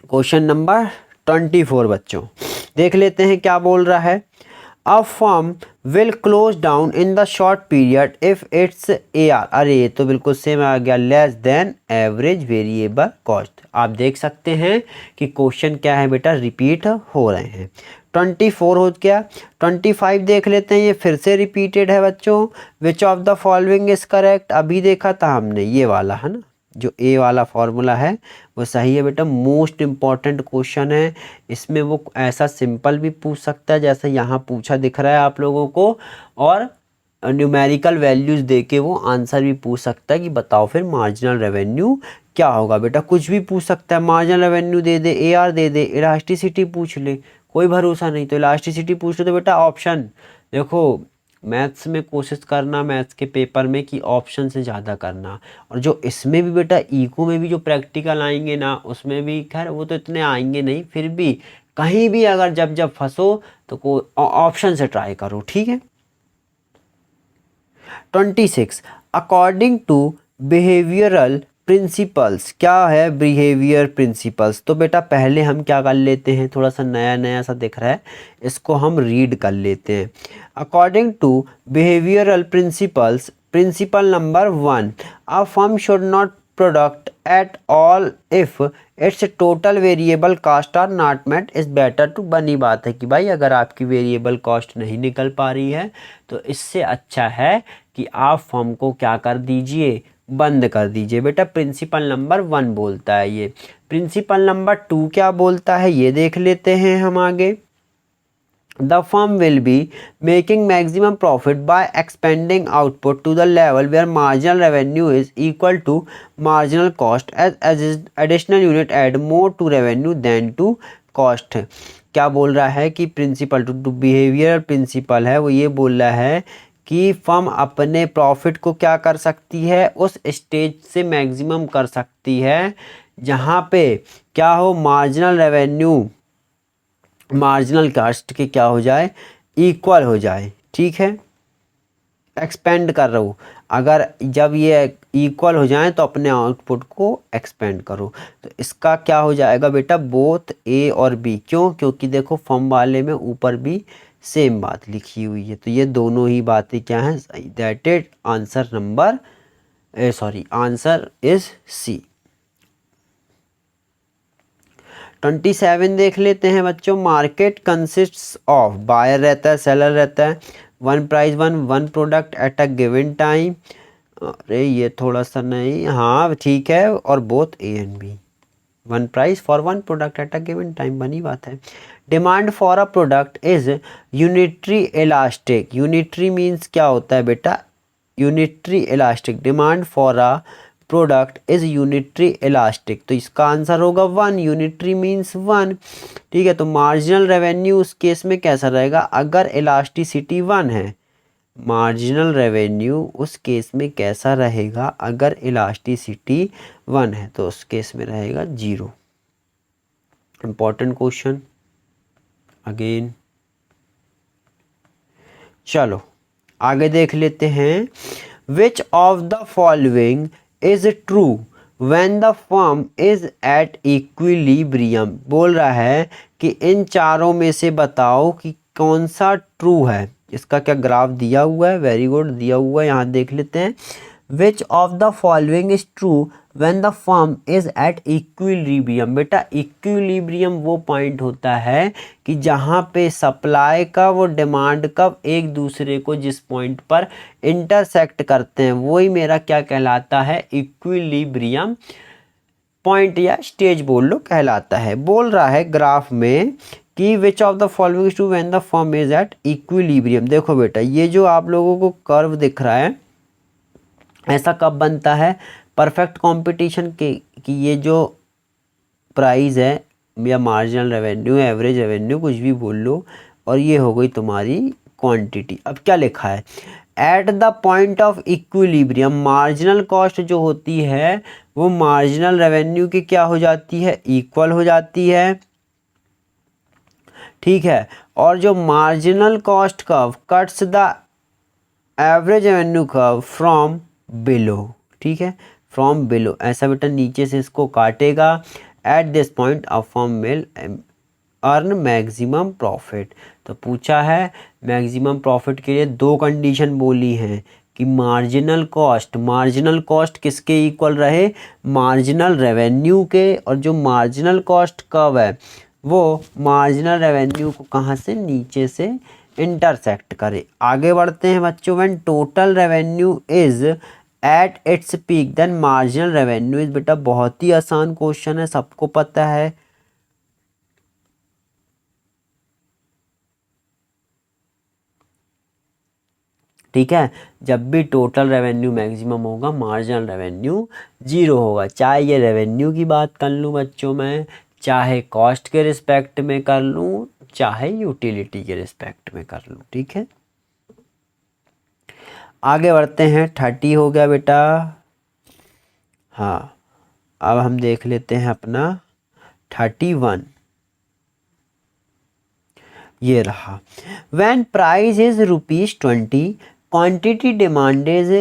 क्वेश्चन नंबर 24 बच्चों देख लेते हैं क्या बोल रहा है। A firm will close down in the short period if it's AR, अरे ये तो बिल्कुल सेम आ गया, less than average variable cost. आप देख सकते हैं कि क्वेश्चन क्या है बेटा, रिपीट हो रहे हैं। 24 हो गया। 25 देख लेते हैं, ये फिर से रिपीटेड है बच्चों। विच of the following is correct, अभी देखा था हमने ये वाला, है ना, जो ए वाला फॉर्मूला है वो सही है बेटा। मोस्ट इम्पॉर्टेंट क्वेश्चन है, इसमें वो ऐसा सिंपल भी पूछ सकता है जैसे यहाँ पूछा दिख रहा है आप लोगों को, और न्यूमेरिकल वैल्यूज़ देके वो आंसर भी पूछ सकता है कि बताओ फिर मार्जिनल रेवेन्यू क्या होगा। बेटा कुछ भी पूछ सकता है, मार्जिनल रेवेन्यू दे दे, AR दे दे, इलास्टिसिटी पूछ ले, कोई भरोसा नहीं। तो इलास्टिसिटी पूछ ले तो बेटा ऑप्शन, देखो मैथ्स में कोशिश करना मैथ्स के पेपर में कि ऑप्शन से ज़्यादा करना। और जो इसमें भी बेटा इको में भी जो प्रैक्टिकल आएंगे ना, उसमें भी खैर वो तो इतने आएंगे नहीं, फिर भी कहीं भी अगर जब फंसो तो को ऑप्शन से ट्राई करो, ठीक है। 26 अकॉर्डिंग टू बिहेवियरल प्रिंसिपल्स, क्या है बिहेवियर प्रिंसिपल्स। तो बेटा पहले हम क्या कर लेते हैं, थोड़ा सा नया नया सा दिख रहा है, इसको हम रीड कर लेते हैं। According to behavioural principles, principle number 1, a firm should not product at all if its total variable cost are not met is better to. बनी बात है कि भाई अगर आपकी वेरिएबल कॉस्ट नहीं निकल पा रही है तो इससे अच्छा है कि आप फर्म को क्या कर दीजिए, बंद कर दीजिए। बेटा प्रिंसिपल नंबर 1 बोलता है ये। प्रिंसिपल नंबर 2 क्या बोलता है ये देख लेते हैं हम आगे। The firm will be making maximum profit by expanding output to the level where marginal revenue is equal to marginal cost as additional unit add more to revenue than to cost। क्या बोल रहा है कि principal to behaviour principal है वो ये बोल रहा है कि फर्म अपने प्रॉफिट को क्या कर सकती है, उस स्टेज से मैक्सिमम कर सकती है जहाँ पे क्या हो, मार्जिनल रेवेन्यू मार्जिनल कास्ट के क्या हो जाए, इक्वल हो जाए। ठीक है, एक्सपेंड कर रहा हूँ, अगर जब ये इक्वल हो जाए तो अपने आउटपुट को एक्सपेंड करो। तो इसका क्या हो जाएगा बेटा, बोथ ए और बी। क्यों? क्योंकि देखो फर्म वाले में ऊपर भी सेम बात लिखी हुई है, तो ये दोनों ही बातें क्या हैं, that is answer number answer is C. 27 देख लेते हैं बच्चों। मार्केट कंसिस्ट्स ऑफ, बायर रहता है, सेलर रहता है, one price one product at a given time. अरे ये थोड़ा सा नहीं, हाँ ठीक है, और both A and B, one price for one product at a given time, बनी बात है। Demand for a product is unitary elastic. Unitary means क्या होता है बेटा, unitary elastic. Demand for a product is unitary elastic, तो इसका answer होगा 1। Unitary means 1। ठीक है, तो मार्जिनल रेवेन्यू उस केस में कैसा रहेगा, अगर इलास्टिसिटी 1 है, मार्जिनल रेवेन्यू उस केस में कैसा रहेगा, अगर इलास्टिसिटी 1 है तो उस केस में रहेगा 0। Important question again. चलो आगे देख लेते हैं। विच of the following is true when the firm is at equilibrium. बोल रहा है कि इन चारों में से बताओ कि कौन सा ट्रू है। इसका क्या ग्राफ दिया हुआ है, वेरी गुड दिया हुआ है, यहाँ देख लेते हैं। विच of the following is true when the firm is at equilibrium. बेटा इक्विलिब्रियम वो पॉइंट होता है कि जहाँ पे सप्लाई का वो डिमांड कब एक दूसरे को जिस पॉइंट पर इंटरसेक्ट करते हैं, वही मेरा क्या कहलाता है, इक्विलिब्रियम पॉइंट या स्टेज बोल लो कहलाता है। बोल रहा है ग्राफ में कि विच of the following is true when the firm is at equilibrium. देखो बेटा ये जो आप लोगों को कर्व दिख रहा है, ऐसा कब बनता है, परफेक्ट कंपटीशन के, कि ये जो प्राइस है या मार्जिनल रेवेन्यू, एवरेज रेवेन्यू, कुछ भी बोल लो, और ये हो गई तुम्हारी क्वांटिटी। अब क्या लिखा है, at the point of equilibrium marginal cost जो होती है वो मार्जिनल रेवेन्यू की क्या हो जाती है, इक्वल हो जाती है। ठीक है, और जो marginal cost curve cuts the average revenue curve from below. ठीक है, फ्रॉम बिलो, ऐसा बेटा नीचे से इसको काटेगा। At this point a firm will earn maximum profit. तो पूछा है मैक्सिमम प्रॉफिट के लिए दो कंडीशन बोली हैं कि मार्जिनल कॉस्ट किसके इक्वल रहे, मार्जिनल रेवेन्यू के, और जो मार्जिनल कॉस्ट कर्व है वो मार्जिनल रेवेन्यू को कहाँ से, नीचे से इंटरसेक्ट करे। आगे बढ़ते हैं बच्चों। When total revenue is at its peak then marginal revenue is, बेटा बहुत ही आसान क्वेश्चन है, सबको पता है। ठीक है, जब भी टोटल रेवेन्यू मैक्सिमम होगा मार्जिनल रेवेन्यू 0 होगा। चाहे ये रेवेन्यू की बात कर लूँ बच्चों मैं, चाहे कॉस्ट के रिस्पेक्ट में कर लूँ, चाहे यूटिलिटी के रिस्पेक्ट में कर लूँ। ठीक है, आगे बढ़ते हैं। 30 हो गया बेटा। हाँ, अब हम देख लेते हैं अपना 31। ये रहा, when price is ₹20, quantity demand is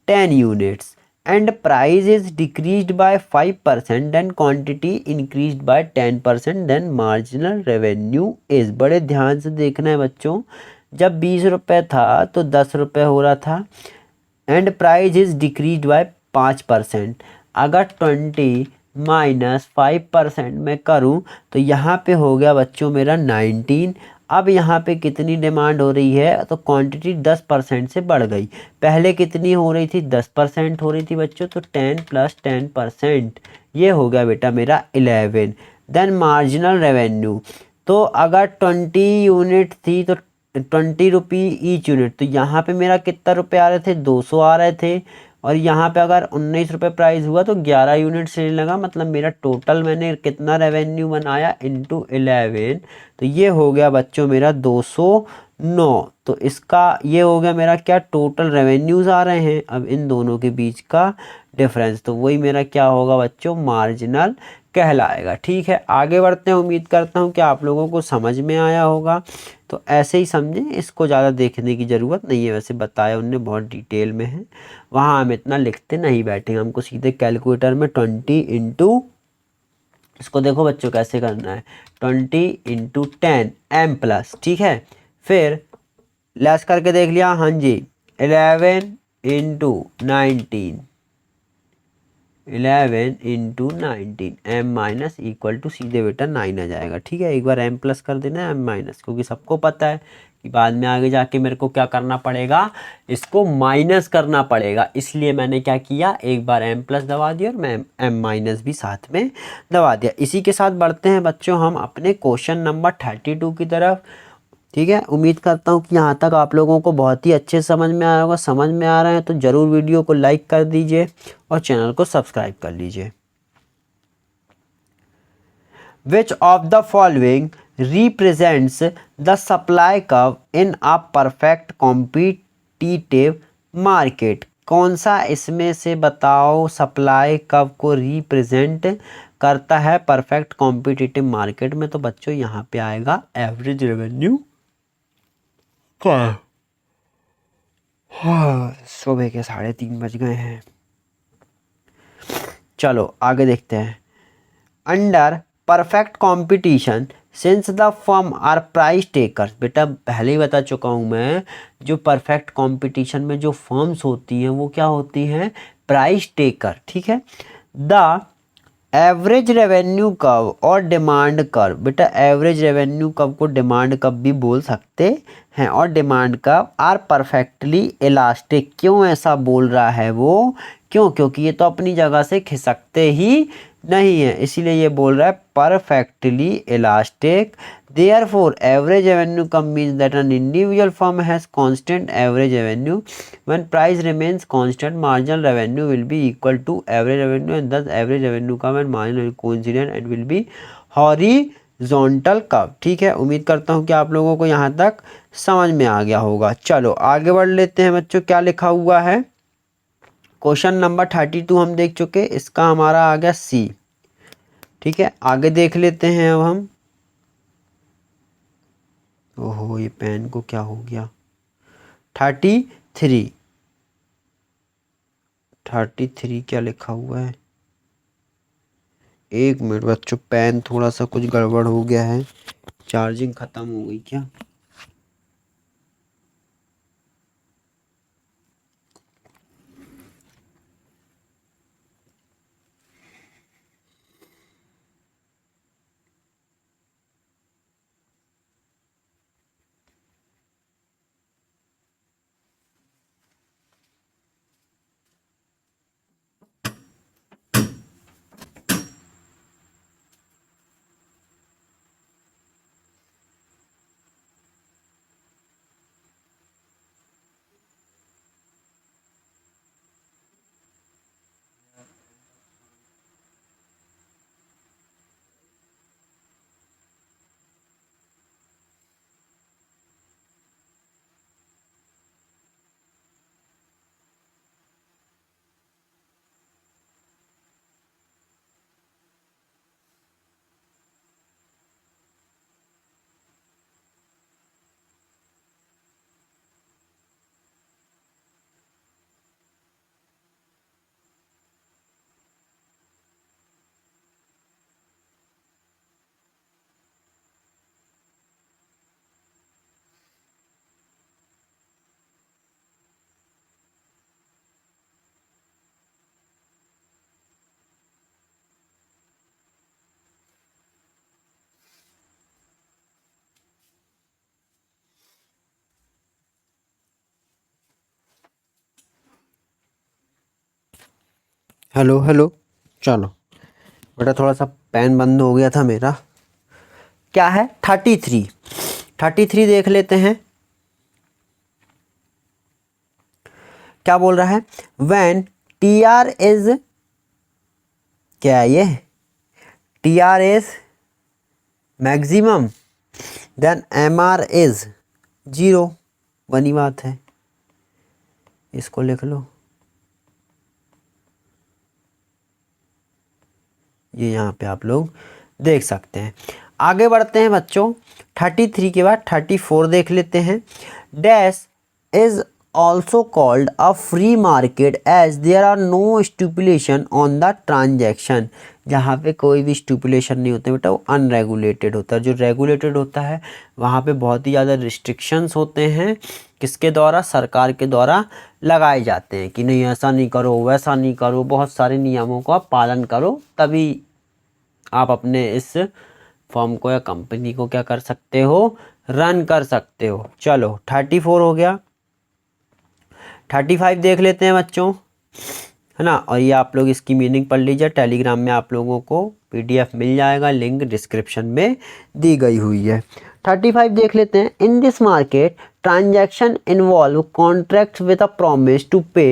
10 units and price is decreased by 5%, then quantity increased by 10%, then marginal revenue is. बड़े ध्यान से देखना है बच्चों, जब 20 रुपये था तो 10 रुपये हो रहा था, and price is decreased by 5%। अगर 20 माइनस 5% में करूँ तो यहाँ पे हो गया बच्चों मेरा 19। अब यहाँ पे कितनी डिमांड हो रही है, तो क्वांटिटी 10% से बढ़ गई। पहले कितनी हो रही थी, 10% हो रही थी बच्चों, तो 10 + 10%, ये हो गया बेटा मेरा 11। देन मार्जिनल रेवेन्यू, तो अगर 20 यूनिट थी तो 20 रुपी ईच यूनिट, तो यहाँ पे मेरा कितना रुपये आ रहे थे, 200 आ रहे थे। और यहाँ पे अगर 19 रुपये प्राइस हुआ तो 11 यूनिट सेल लगा, मतलब मेरा टोटल मैंने कितना रेवेन्यू बनाया इंटू 11, तो ये हो गया बच्चों मेरा 209। तो इसका ये हो गया मेरा क्या, टोटल रेवेन्यूज आ रहे हैं। अब इन दोनों के बीच का डिफरेंस, तो वही मेरा क्या होगा बच्चों, मार्जिनल कहलाएगा। ठीक है, आगे बढ़ते हैं। उम्मीद करता हूँ कि आप लोगों को समझ में आया होगा। तो ऐसे ही समझें, इसको ज़्यादा देखने की ज़रूरत नहीं है, वैसे बताया उनने बहुत डिटेल में है, वहाँ हम इतना लिखते नहीं बैठेंगे, हमको सीधे कैलकुलेटर में 20 इंटू, इसको देखो बच्चों कैसे करना है, 20 इंटू 10 m प्लस, ठीक है। फिर लेस करके देख लिया, हाँ जी, 11 into 19, 11 into 19 m minus equal to सीधे बेटा 9 आ जाएगा। ठीक है, एक बार m प्लस कर देना है m माइनस, क्योंकि सबको पता है कि बाद में आगे जाके मेरे को क्या करना पड़ेगा, इसको माइनस करना पड़ेगा। इसलिए मैंने क्या किया, एक बार m प्लस दबा दिया और मैं m माइनस भी साथ में दबा दिया। इसी के साथ बढ़ते हैं बच्चों हम अपने क्वेश्चन नंबर 32 की तरफ। ठीक है, उम्मीद करता हूँ कि यहाँ तक आप लोगों को बहुत ही अच्छे समझ में आया होगा। समझ में आ रहा है तो ज़रूर वीडियो को लाइक कर दीजिए और चैनल को सब्सक्राइब कर लीजिए। Which of the following represents the supply curve in a perfect competitive market? कौन सा इसमें से बताओ सप्लाई कर्व को रिप्रेजेंट करता है परफेक्ट कॉम्पिटिटिव मार्केट में? तो बच्चों यहाँ पे आएगा एवरेज रेवेन्यू का। हाँ, सुबह के 3:30 बज गए हैं। चलो आगे देखते हैं। Under perfect competition since the firm are price takers, बेटा पहले ही बता चुका हूँ मैं, जो परफेक्ट कंपटीशन में जो फर्म्स होती हैं वो क्या होती हैं, प्राइस टेकर। ठीक है, द एवरेज रेवेन्यू कर्व और डिमांड कर्व, बेटा एवरेज रेवेन्यू कर्व को डिमांड कर्व भी बोल सकते हैं, और demand curve are perfectly elastic. क्यों ऐसा बोल रहा है वो, क्यों, क्योंकि ये तो अपनी जगह से खिसकते ही नहीं है, इसीलिए ये बोल रहा है perfectly elastic. Therefore average revenue curve means that an individual firm has constant average revenue when price remains constant, marginal revenue will be equal to average revenue, and thus average revenue curve and marginal coincident and will be horizontal curve। ठीक है, उम्मीद करता हूँ कि आप लोगों को यहाँ तक समझ में आ गया होगा। चलो आगे बढ़ लेते हैं बच्चों, क्या लिखा हुआ है। क्वेश्चन नंबर 32 हम देख चुके, इसका हमारा आ गया सी। ठीक है, आगे देख लेते हैं अब हम। ओहो, ये पेन को क्या हो गया। 33 क्या लिखा हुआ है, एक मिनट बच्चों, पेन थोड़ा सा कुछ गड़बड़ हो गया है, चार्जिंग ख़त्म हो गई क्या। Hello hello. चलो बेटा, थोड़ा सा पेन बंद हो गया था मेरा। क्या है 33? 33 देख लेते हैं क्या बोल रहा है। व्हेन टी आर इज, क्या है ये, T R is maximum then M R is zero. बनी बात है, इसको लिख लो। ये यहाँ पे आप लोग देख सकते हैं। आगे बढ़ते हैं बच्चों, 33 के बाद 34 देख लेते हैं। Dash is also called a free market as there are no stipulation on the transaction. जहाँ पे कोई भी स्टिपुलेशन नहीं होते बेटा, वो अनरेगुलेटेड होता है। जो रेगुलेटेड होता है वहाँ पे बहुत ही ज़्यादा रिस्ट्रिक्शंस होते हैं, किसके द्वारा, सरकार के द्वारा लगाए जाते हैं कि नहीं ऐसा नहीं करो, वैसा नहीं करो, बहुत सारे नियमों का पालन करो, तभी आप अपने इस फर्म को या कंपनी को क्या कर सकते हो, रन कर सकते हो। चलो 34 हो गया। 35 देख लेते हैं बच्चों, है ना। और ये आप लोग इसकी मीनिंग पढ़ लीजिए, टेलीग्राम में आप लोगों को पीडीएफ मिल जाएगा, लिंक डिस्क्रिप्शन में दी गई हुई है। 35 देख लेते हैं। In this market transaction involve contract with a promise to pay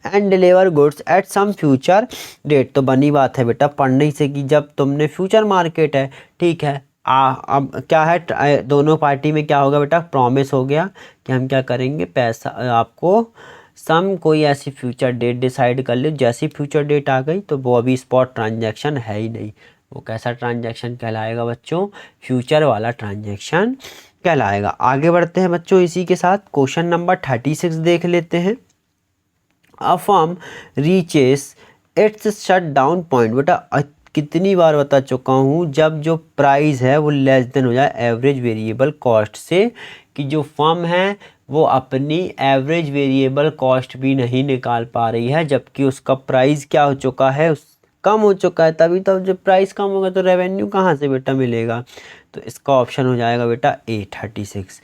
and deliver goods at some future date. तो बनी बात है बेटा पढ़ने से कि जब तुमने फ्यूचर मार्केट है, ठीक है, अब क्या है, दोनों पार्टी में क्या होगा बेटा, प्रॉमिस हो गया कि हम क्या करेंगे, पैसा आपको सम कोई ऐसी फ्यूचर डेट डिसाइड कर ले। जैसी फ्यूचर डेट आ गई तो वो अभी स्पॉट ट्रांजैक्शन है ही नहीं, वो कैसा ट्रांजैक्शन कहलाएगा बच्चों, फ्यूचर वाला ट्रांजैक्शन कहलाएगा। आगे बढ़ते हैं बच्चों इसी के साथ, क्वेश्चन नंबर 36 देख लेते हैं। A firm reaches it's shut down point. बेटा कितनी बार बता चुका हूँ, जब जो प्राइस है वो लेस देन हो जाए एवरेज वेरिएबल कॉस्ट से, कि जो फर्म है वो अपनी एवरेज वेरिएबल कॉस्ट भी नहीं निकाल पा रही है, जबकि उसका प्राइस क्या हो चुका है, कम हो चुका है। तभी तो जब प्राइस कम होगा तो रेवेन्यू कहाँ से बेटा मिलेगा। तो इसका ऑप्शन हो जाएगा बेटा ए 36।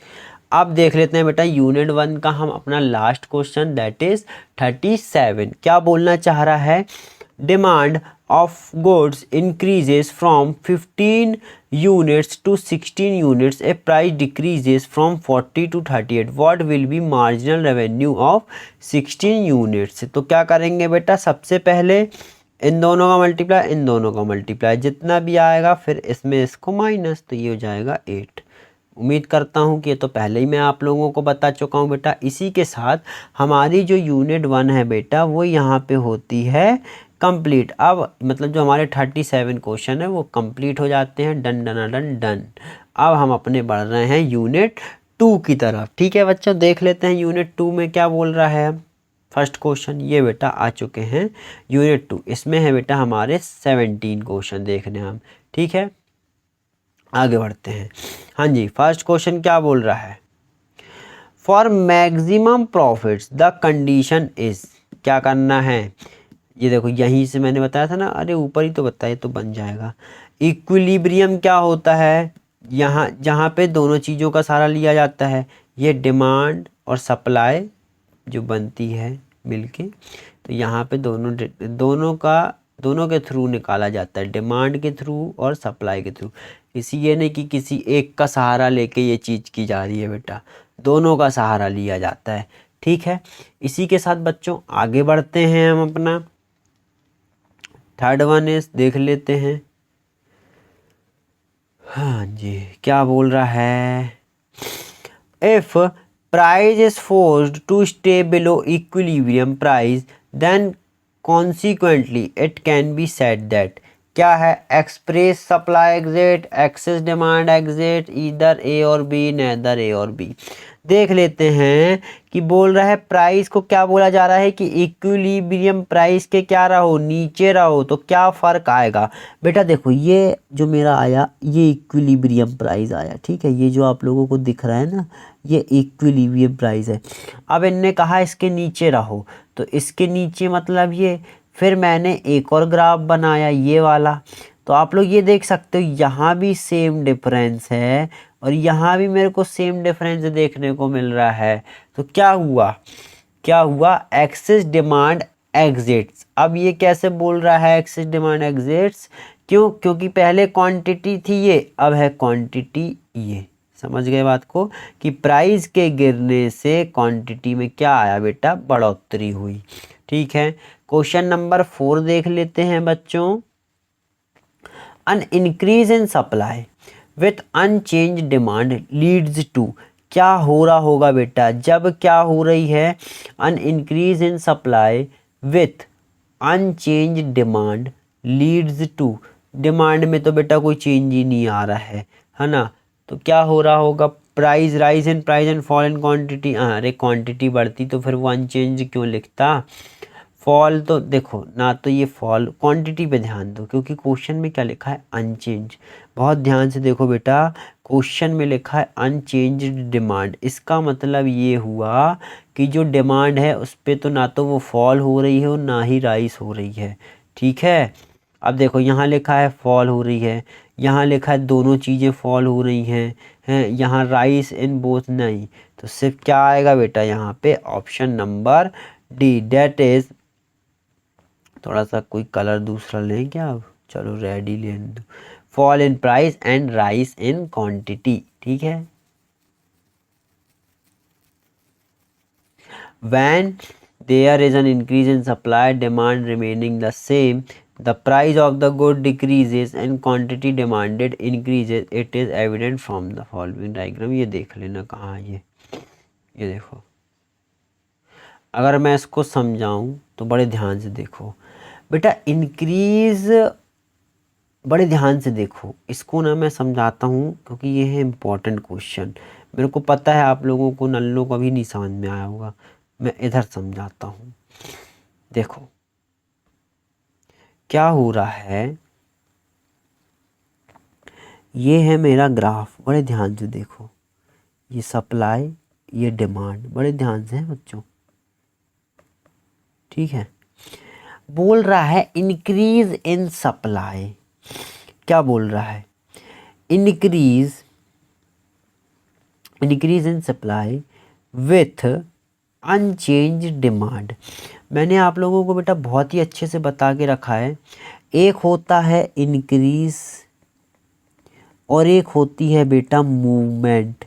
अब देख लेते हैं बेटा यूनिट 1 का हम अपना लास्ट क्वेश्चन, दैट इज 37। क्या बोलना चाह रहा है, demand of goods increases from 15 units to 16 units, a price decreases from 40 to 38, what will be marginal revenue of 16 units। तो क्या करेंगे बेटा, सबसे पहले इन दोनों का मल्टीप्लाई, इन दोनों का मल्टीप्लाई, जितना भी आएगा फिर इसमें इसको माइनस, तो ये हो जाएगा 8। उम्मीद करता हूँ कि ये तो पहले ही मैं आप लोगों को बता चुका हूँ बेटा। इसी के साथ हमारी जो यूनिट 1 है बेटा वो यहाँ पे होती है कंप्लीट। अब मतलब जो हमारे 37 क्वेश्चन है वो कंप्लीट हो जाते हैं, डन डन डन डन। अब हम अपने बढ़ रहे हैं यूनिट 2 की तरफ। ठीक है बच्चों, देख लेते हैं यूनिट 2 में क्या बोल रहा है। फर्स्ट क्वेश्चन ये बेटा आ चुके हैं यूनिट 2, इसमें है बेटा हमारे 17 क्वेश्चन देखने हम। ठीक है, आगे बढ़ते हैं। हाँ जी, फर्स्ट क्वेश्चन क्या बोल रहा है, for maximum profits the condition is. क्या करना है, ये देखो यहीं से मैंने बताया था ना, अरे ऊपर ही तो बताया तो बन जाएगा। इक्विलिब्रियम क्या होता है, यहाँ जहाँ पे दोनों चीज़ों का सहारा लिया जाता है, ये डिमांड और सप्लाई जो बनती है मिलके, तो यहाँ पे दोनों के थ्रू निकाला जाता है, डिमांड के थ्रू और सप्लाई के थ्रू। किसी ये नहीं कि किसी एक का सहारा लेके ये चीज़ की जा रही है बेटा, दोनों का सहारा लिया जाता है। ठीक है, इसी के साथ बच्चों आगे बढ़ते हैं हम अपना थर्ड वन इज देख लेते हैं। हाँ जी, क्या बोल रहा है, if price is forced to stay below equilibrium price then consequently it can be said that. क्या है, express supply exit, excess demand exit, इधर ए और बी, नेदर ए और बी। देख लेते हैं कि बोल रहा है प्राइस को क्या बोला जा रहा है कि इक्विलिब्रियम प्राइस के क्या रहो, नीचे रहो, तो क्या फ़र्क आएगा बेटा। देखो ये जो मेरा आया ये इक्विलिब्रियम प्राइस आया, ठीक है, ये जो आप लोगों को दिख रहा है ना ये इक्विलिब्रियम प्राइस है। अब इनने कहा इसके नीचे रहो, तो इसके नीचे मतलब ये, फिर मैंने एक और ग्राफ बनाया ये वाला, तो आप लोग ये देख सकते हो यहाँ भी सेम डिफरेंस है और यहाँ भी मेरे को सेम डिफरेंस देखने को मिल रहा है। तो क्या हुआ, एक्सेस डिमांड एग्जिट्स। अब ये कैसे बोल रहा है एक्सेस डिमांड एग्जिट्स? क्यों? क्योंकि पहले क्वांटिटी थी ये, अब है क्वांटिटी ये। समझ गए बात को कि प्राइस के गिरने से क्वांटिटी में क्या आया बेटा? बढ़ोतरी हुई। ठीक है, क्वेश्चन नंबर 4 देख लेते हैं बच्चों। An increase in supply with unchanged demand leads to. क्या हो रहा होगा बेटा जब क्या हो रही है? An increase in supply with unchanged demand leads to. डिमांड में तो बेटा कोई चेंज ही नहीं आ रहा है ना? तो क्या हो रहा होगा? Price rise in price and fall in quantity. अरे क्वांटिटी बढ़ती तो फिर वो अनचेंज क्यों लिखता? फॉल तो देखो ना, तो ये फॉल क्वांटिटी पे ध्यान दो क्योंकि क्वेश्चन में क्या लिखा है? अनचेंज। बहुत ध्यान से देखो बेटा, क्वेश्चन में लिखा है अनचेंज्ड डिमांड। इसका मतलब ये हुआ कि जो डिमांड है उस पर तो ना तो वो फॉल हो रही है और ना ही राइस हो रही है। ठीक है, अब देखो यहाँ लिखा है फॉल हो रही है, यहाँ लिखा है दोनों चीज़ें फॉल हो रही हैं यहाँ राइस इन बोथ नहीं। तो सिर्फ क्या आएगा बेटा यहाँ पे? Option number D, that is. थोड़ा सा कोई कलर दूसरा लें क्या? अब चलो रेड ही लेने दो। Fall in price and rice in quantity. ठीक है, when there is an increase in supply, demand remaining the same, the price of the good decreases and quantity demanded increases. It is evident from the following diagram. ये देख लेना कहाँ है ये देखो। अगर मैं इसको समझाऊं तो बड़े ध्यान से देखो बेटा। इंक्रीज, बड़े ध्यान से देखो इसको ना, मैं समझाता हूँ क्योंकि ये है इम्पोर्टेंट क्वेश्चन। मेरे को पता है आप लोगों को नल्लों का भी नहीं समझ में आया होगा, मैं इधर समझाता हूँ। देखो क्या हो रहा है, ये है मेरा ग्राफ, बड़े ध्यान से देखो। ये सप्लाई, ये डिमांड, बड़े ध्यान से है बच्चों। ठीक है, बोल रहा है इंक्रीज इन सप्लाई। क्या बोल रहा है? Increase in supply with unchanged demand. मैंने आप लोगों को बेटा बहुत ही अच्छे से बता के रखा है। एक होता है इंक्रीज और एक होती है बेटा मूवमेंट।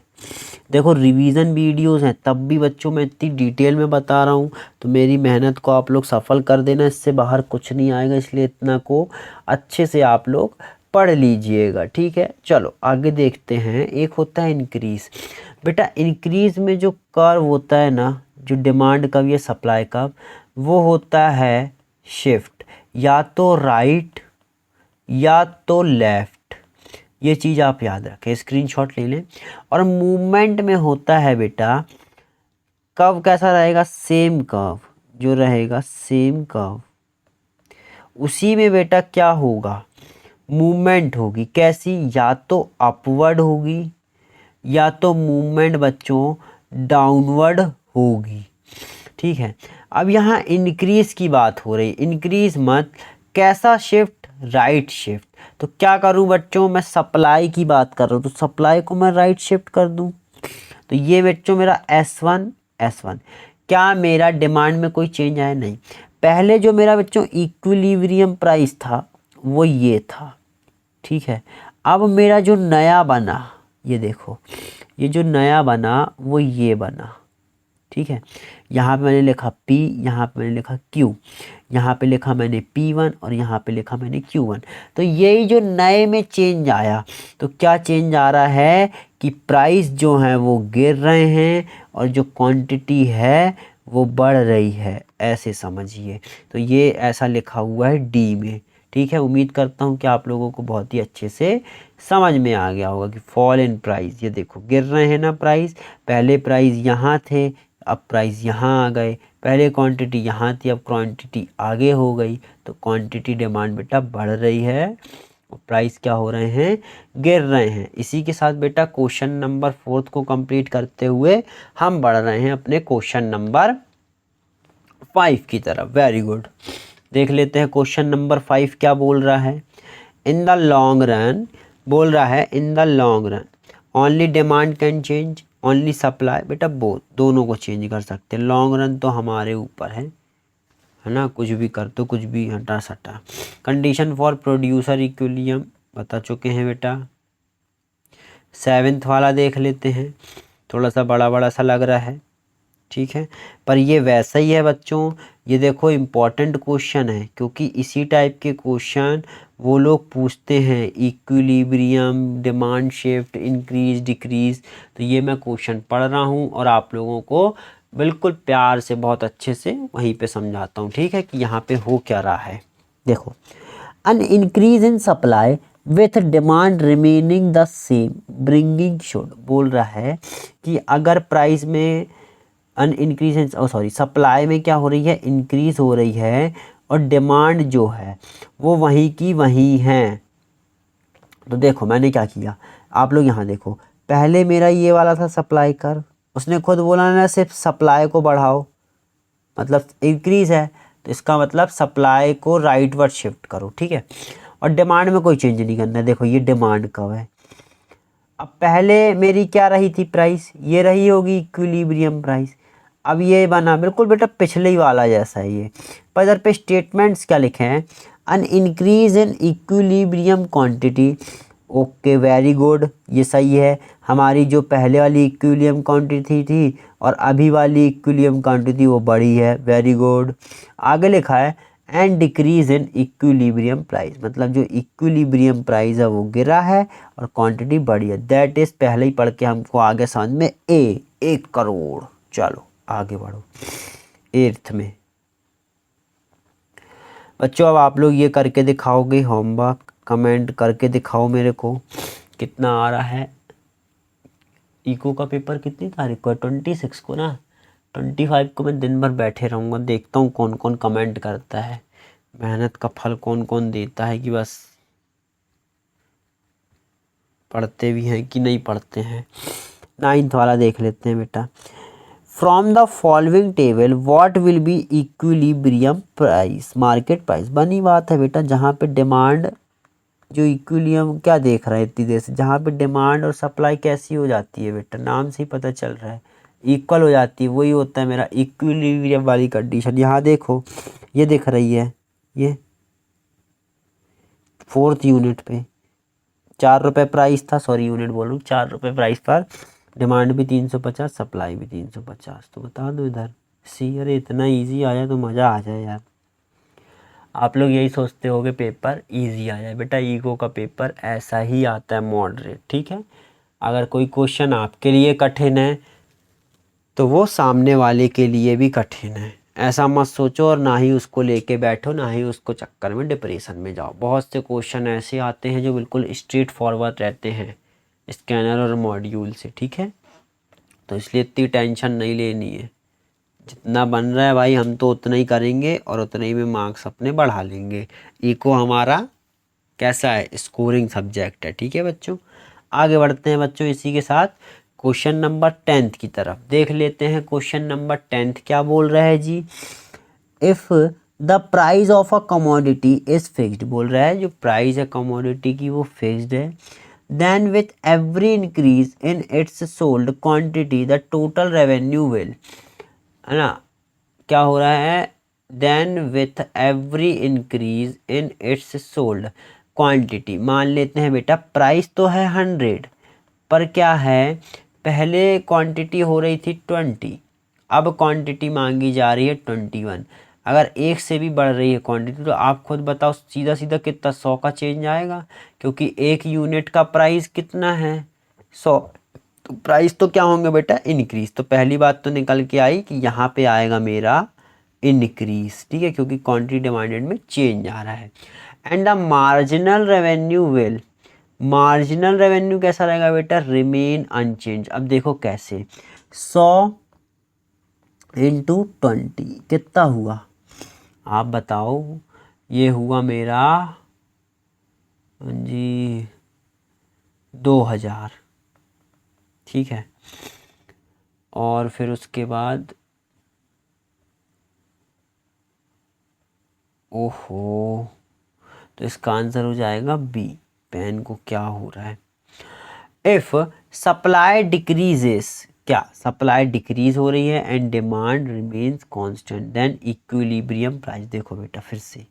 देखो रिवीजन वीडियोस हैं तब भी बच्चों मैं इतनी डिटेल में बता रहा हूँ, तो मेरी मेहनत को आप लोग सफल कर देना, इससे बाहर कुछ नहीं आएगा। इसलिए इतना को अच्छे से आप लोग पढ़ लीजिएगा। ठीक है, चलो आगे देखते हैं। एक होता है इंक्रीज। बेटा इंक्रीज में जो कर्व होता है ना, जो डिमांड कर्व या सप्लाई कर्व, वो होता है शिफ्ट, या तो राइट या तो लेफ्ट। ये चीज़ आप याद रखें, स्क्रीनशॉट ले लें। और मूवमेंट में होता है बेटा कर्व कैसा रहेगा? सेम कर्व जो रहेगा, सेम कर्व, उसी में बेटा क्या होगा? मूवमेंट होगी। कैसी? या तो अपवर्ड होगी या तो मूवमेंट बच्चों डाउनवर्ड होगी। ठीक है, अब यहाँ इंक्रीज की बात हो रही, इंक्रीज मत, कैसा शिफ्ट? Right shift. तो क्या करूँ बच्चों? मैं सप्लाई की बात कर रहा हूँ, तो सप्लाई को मैं राइट शिफ्ट कर दूँ। तो ये बच्चों मेरा S1। क्या मेरा डिमांड में कोई चेंज आया? नहीं। पहले जो मेरा बच्चों इक्विलिब्रियम प्राइस था वो ये था। ठीक है, अब मेरा जो नया बना, ये देखो, ये जो नया बना वो ये बना। ठीक है, यहाँ पे मैंने लिखा P, यहाँ पे मैंने लिखा Q, यहाँ पे लिखा मैंने P1 और यहाँ पे लिखा मैंने Q1। तो यही जो नए में चेंज आया, तो क्या चेंज आ रहा है कि प्राइस जो है वो गिर रहे हैं और जो क्वांटिटी है वो बढ़ रही है, ऐसे समझिए। तो ये ऐसा लिखा हुआ है D में। ठीक है, उम्मीद करता हूँ कि आप लोगों को बहुत ही अच्छे से समझ में आ गया होगा कि फॉल इन प्राइस, ये देखो गिर रहे हैं ना प्राइस। पहले प्राइस यहाँ थे, अब प्राइस यहाँ आ गए। पहले क्वांटिटी यहाँ थी, अब क्वांटिटी आगे हो गई। तो क्वांटिटी डिमांड बेटा बढ़ रही है और प्राइस क्या हो रहे हैं? गिर रहे हैं। इसी के साथ बेटा क्वेश्चन नंबर 4 को कंप्लीट करते हुए हम बढ़ रहे हैं अपने क्वेश्चन नंबर 5 की तरफ। वेरी गुड, देख लेते हैं क्वेश्चन नंबर 5 क्या बोल रहा है। इन द लॉन्ग रन, बोल रहा है in the long run only demand can change, only supply. बेटा बोथ, दोनों को चेंज कर सकते हैं। लॉन्ग रन तो हमारे ऊपर है है ना, कुछ भी कर दो, कुछ भी हटा सटा। कंडीशन फॉर प्रोड्यूसर इक्विलिब्रियम बता चुके हैं बेटा। 7th वाला देख लेते हैं, थोड़ा सा बड़ा बड़ा सा लग रहा है, ठीक है, पर ये वैसा ही है बच्चों। ये देखो इम्पॉर्टेंट क्वेश्चन है, क्योंकि इसी टाइप के क्वेश्चन वो लोग पूछते हैं, equilibrium, demand shift, increase decrease. तो ये मैं क्वेश्चन पढ़ रहा हूँ और आप लोगों को बिल्कुल प्यार से बहुत अच्छे से वहीं पे समझाता हूँ, ठीक है, कि यहाँ पे हो क्या रहा है। देखो, an increase in supply with demand remaining the same bringing should, बोल रहा है कि अगर प्राइस में अन इंक्रीज इन सॉरी सप्लाई में क्या हो रही है, इंक्रीज हो रही है, और डिमांड जो है वो वहीं की वहीं है। तो देखो मैंने क्या किया, आप लोग यहाँ देखो, पहले मेरा ये वाला था सप्लाई कर, उसने खुद बोला ना सिर्फ सप्लाई को बढ़ाओ, मतलब इंक्रीज है, तो इसका मतलब सप्लाई को राइट वर्ड शिफ्ट करो, ठीक है, और डिमांड में कोई चेंज नहीं करना है। देखो ये डिमांड कब है, अब पहले मेरी क्या रही थी प्राइस, ये रही होगी इक्विलिब्रियम प्राइस, अब ये बना बिल्कुल बेटा पिछले ही वाला जैसा है ये, पर इधर पे स्टेटमेंट्स क्या लिखे हैं, an increase in equilibrium quantity. Okay very good, ये सही है, हमारी जो पहले वाली इक्विलिब्रियम क्वांटिटी थी और अभी वाली इक्विलिब्रियम क्वांटिटी वो बड़ी है, वेरी गुड। आगे लिखा है and decrease in equilibrium price, मतलब जो इक्विलिब्रियम प्राइस है वो गिरा है और क्वांटिटी बढ़ी है, दैट इज पहले ही पढ़ के हमको आगे समझ में 1 करोड़। चलो आगे बढ़ो 8th में बच्चों, अब आप लोग ये करके दिखाओगे होमवर्क, कमेंट करके दिखाओ मेरे को कितना आ रहा है। इको का पेपर कितनी तारीख को है, 26 को ना, 25 को मैं दिन भर बैठे रहूँगा, देखता हूँ कौन कौन कमेंट करता है, मेहनत का फल कौन कौन देता है, कि बस पढ़ते भी हैं कि नहीं पढ़ते हैं। 9th वाला देख लेते हैं बेटा, from the following table what will be equilibrium price, market price. बनी बात है बेटा, जहाँ पे डिमांड जो इक्विलिब्रियम क्या देख रहा है इतनी देर से, जहाँ पे डिमांड और सप्लाई कैसी हो जाती है बेटा, नाम से ही पता चल रहा है, इक्वल हो जाती है, वही होता है मेरा इक्विलिब्रियम वाली कंडीशन। यहाँ देखो ये दिख रही है, ये 4th यूनिट पे 4 रुपये प्राइस था, सॉरी यूनिट बोल रहा हूँ, 4 रुपये प्राइस पर डिमांड भी 350, सप्लाई भी 350। तो बता दो इधर सी, अरे इतना इजी आ जाए तो मज़ा आ जाए यार। आप लोग यही सोचते होगे पेपर इजी आ जाए, बेटा ईगो का पेपर ऐसा ही आता है मॉडरेट, ठीक है। अगर कोई क्वेश्चन आपके लिए कठिन है तो वो सामने वाले के लिए भी कठिन है, ऐसा मत सोचो, और ना ही उसको लेके बैठो, ना ही उसको चक्कर में डिप्रेशन में जाओ। बहुत से क्वेश्चन ऐसे आते हैं जो बिल्कुल स्ट्रेट फॉरवर्ड रहते हैं स्कैनर और मॉड्यूल से, ठीक है, तो इसलिए इतनी टेंशन नहीं लेनी है, जितना बन रहा है भाई हम तो उतना ही करेंगे और उतने ही में मार्क्स अपने बढ़ा लेंगे। इको हमारा कैसा है, स्कोरिंग सब्जेक्ट है, ठीक है बच्चों। आगे बढ़ते हैं बच्चों इसी के साथ क्वेश्चन नंबर 10th की तरफ, देख लेते हैं क्वेश्चन नंबर 10th क्या बोल रहा है जी। If the price of a commodity is fixed, बोल रहा है जो प्राइस है कमोडिटी की वो फिक्स्ड है, then with every increase in its sold quantity the total revenue will, है ना, क्या हो रहा है, then with every increase in its sold quantity. मान लेते हैं बेटा प्राइस तो है 100, पर क्या है, पहले क्वांटिटी हो रही थी 20, अब क्वांटिटी मांगी जा रही है 21। अगर 1 से भी बढ़ रही है क्वांटिटी तो आप खुद बताओ सीधा सीधा कितना, 100 का चेंज आएगा, क्योंकि 1 यूनिट का प्राइस कितना है 100, तो प्राइस तो क्या होंगे बेटा इनक्रीज। तो पहली बात तो निकल के आई कि यहाँ पे आएगा मेरा इनक्रीज, ठीक है, क्योंकि क्वांटिटी डिमांडेड में चेंज आ रहा है। And the marginal revenue will, marginal revenue कैसा रहेगा बेटा, रिमेन अनचेंज। अब देखो कैसे, 100 इंटू 20 कितना हुआ, आप बताओ, ये हुआ मेरा जी 2000, ठीक है, और फिर उसके बाद ओहो, तो इसका आंसर हो जाएगा बी, पेन को क्या हो रहा है। इफ सप्लाई डिक्रीजेस, क्या सप्लाई डिक्रीज हो रही है and demand remains constant then equilibrium price. देखो बेटा फिर से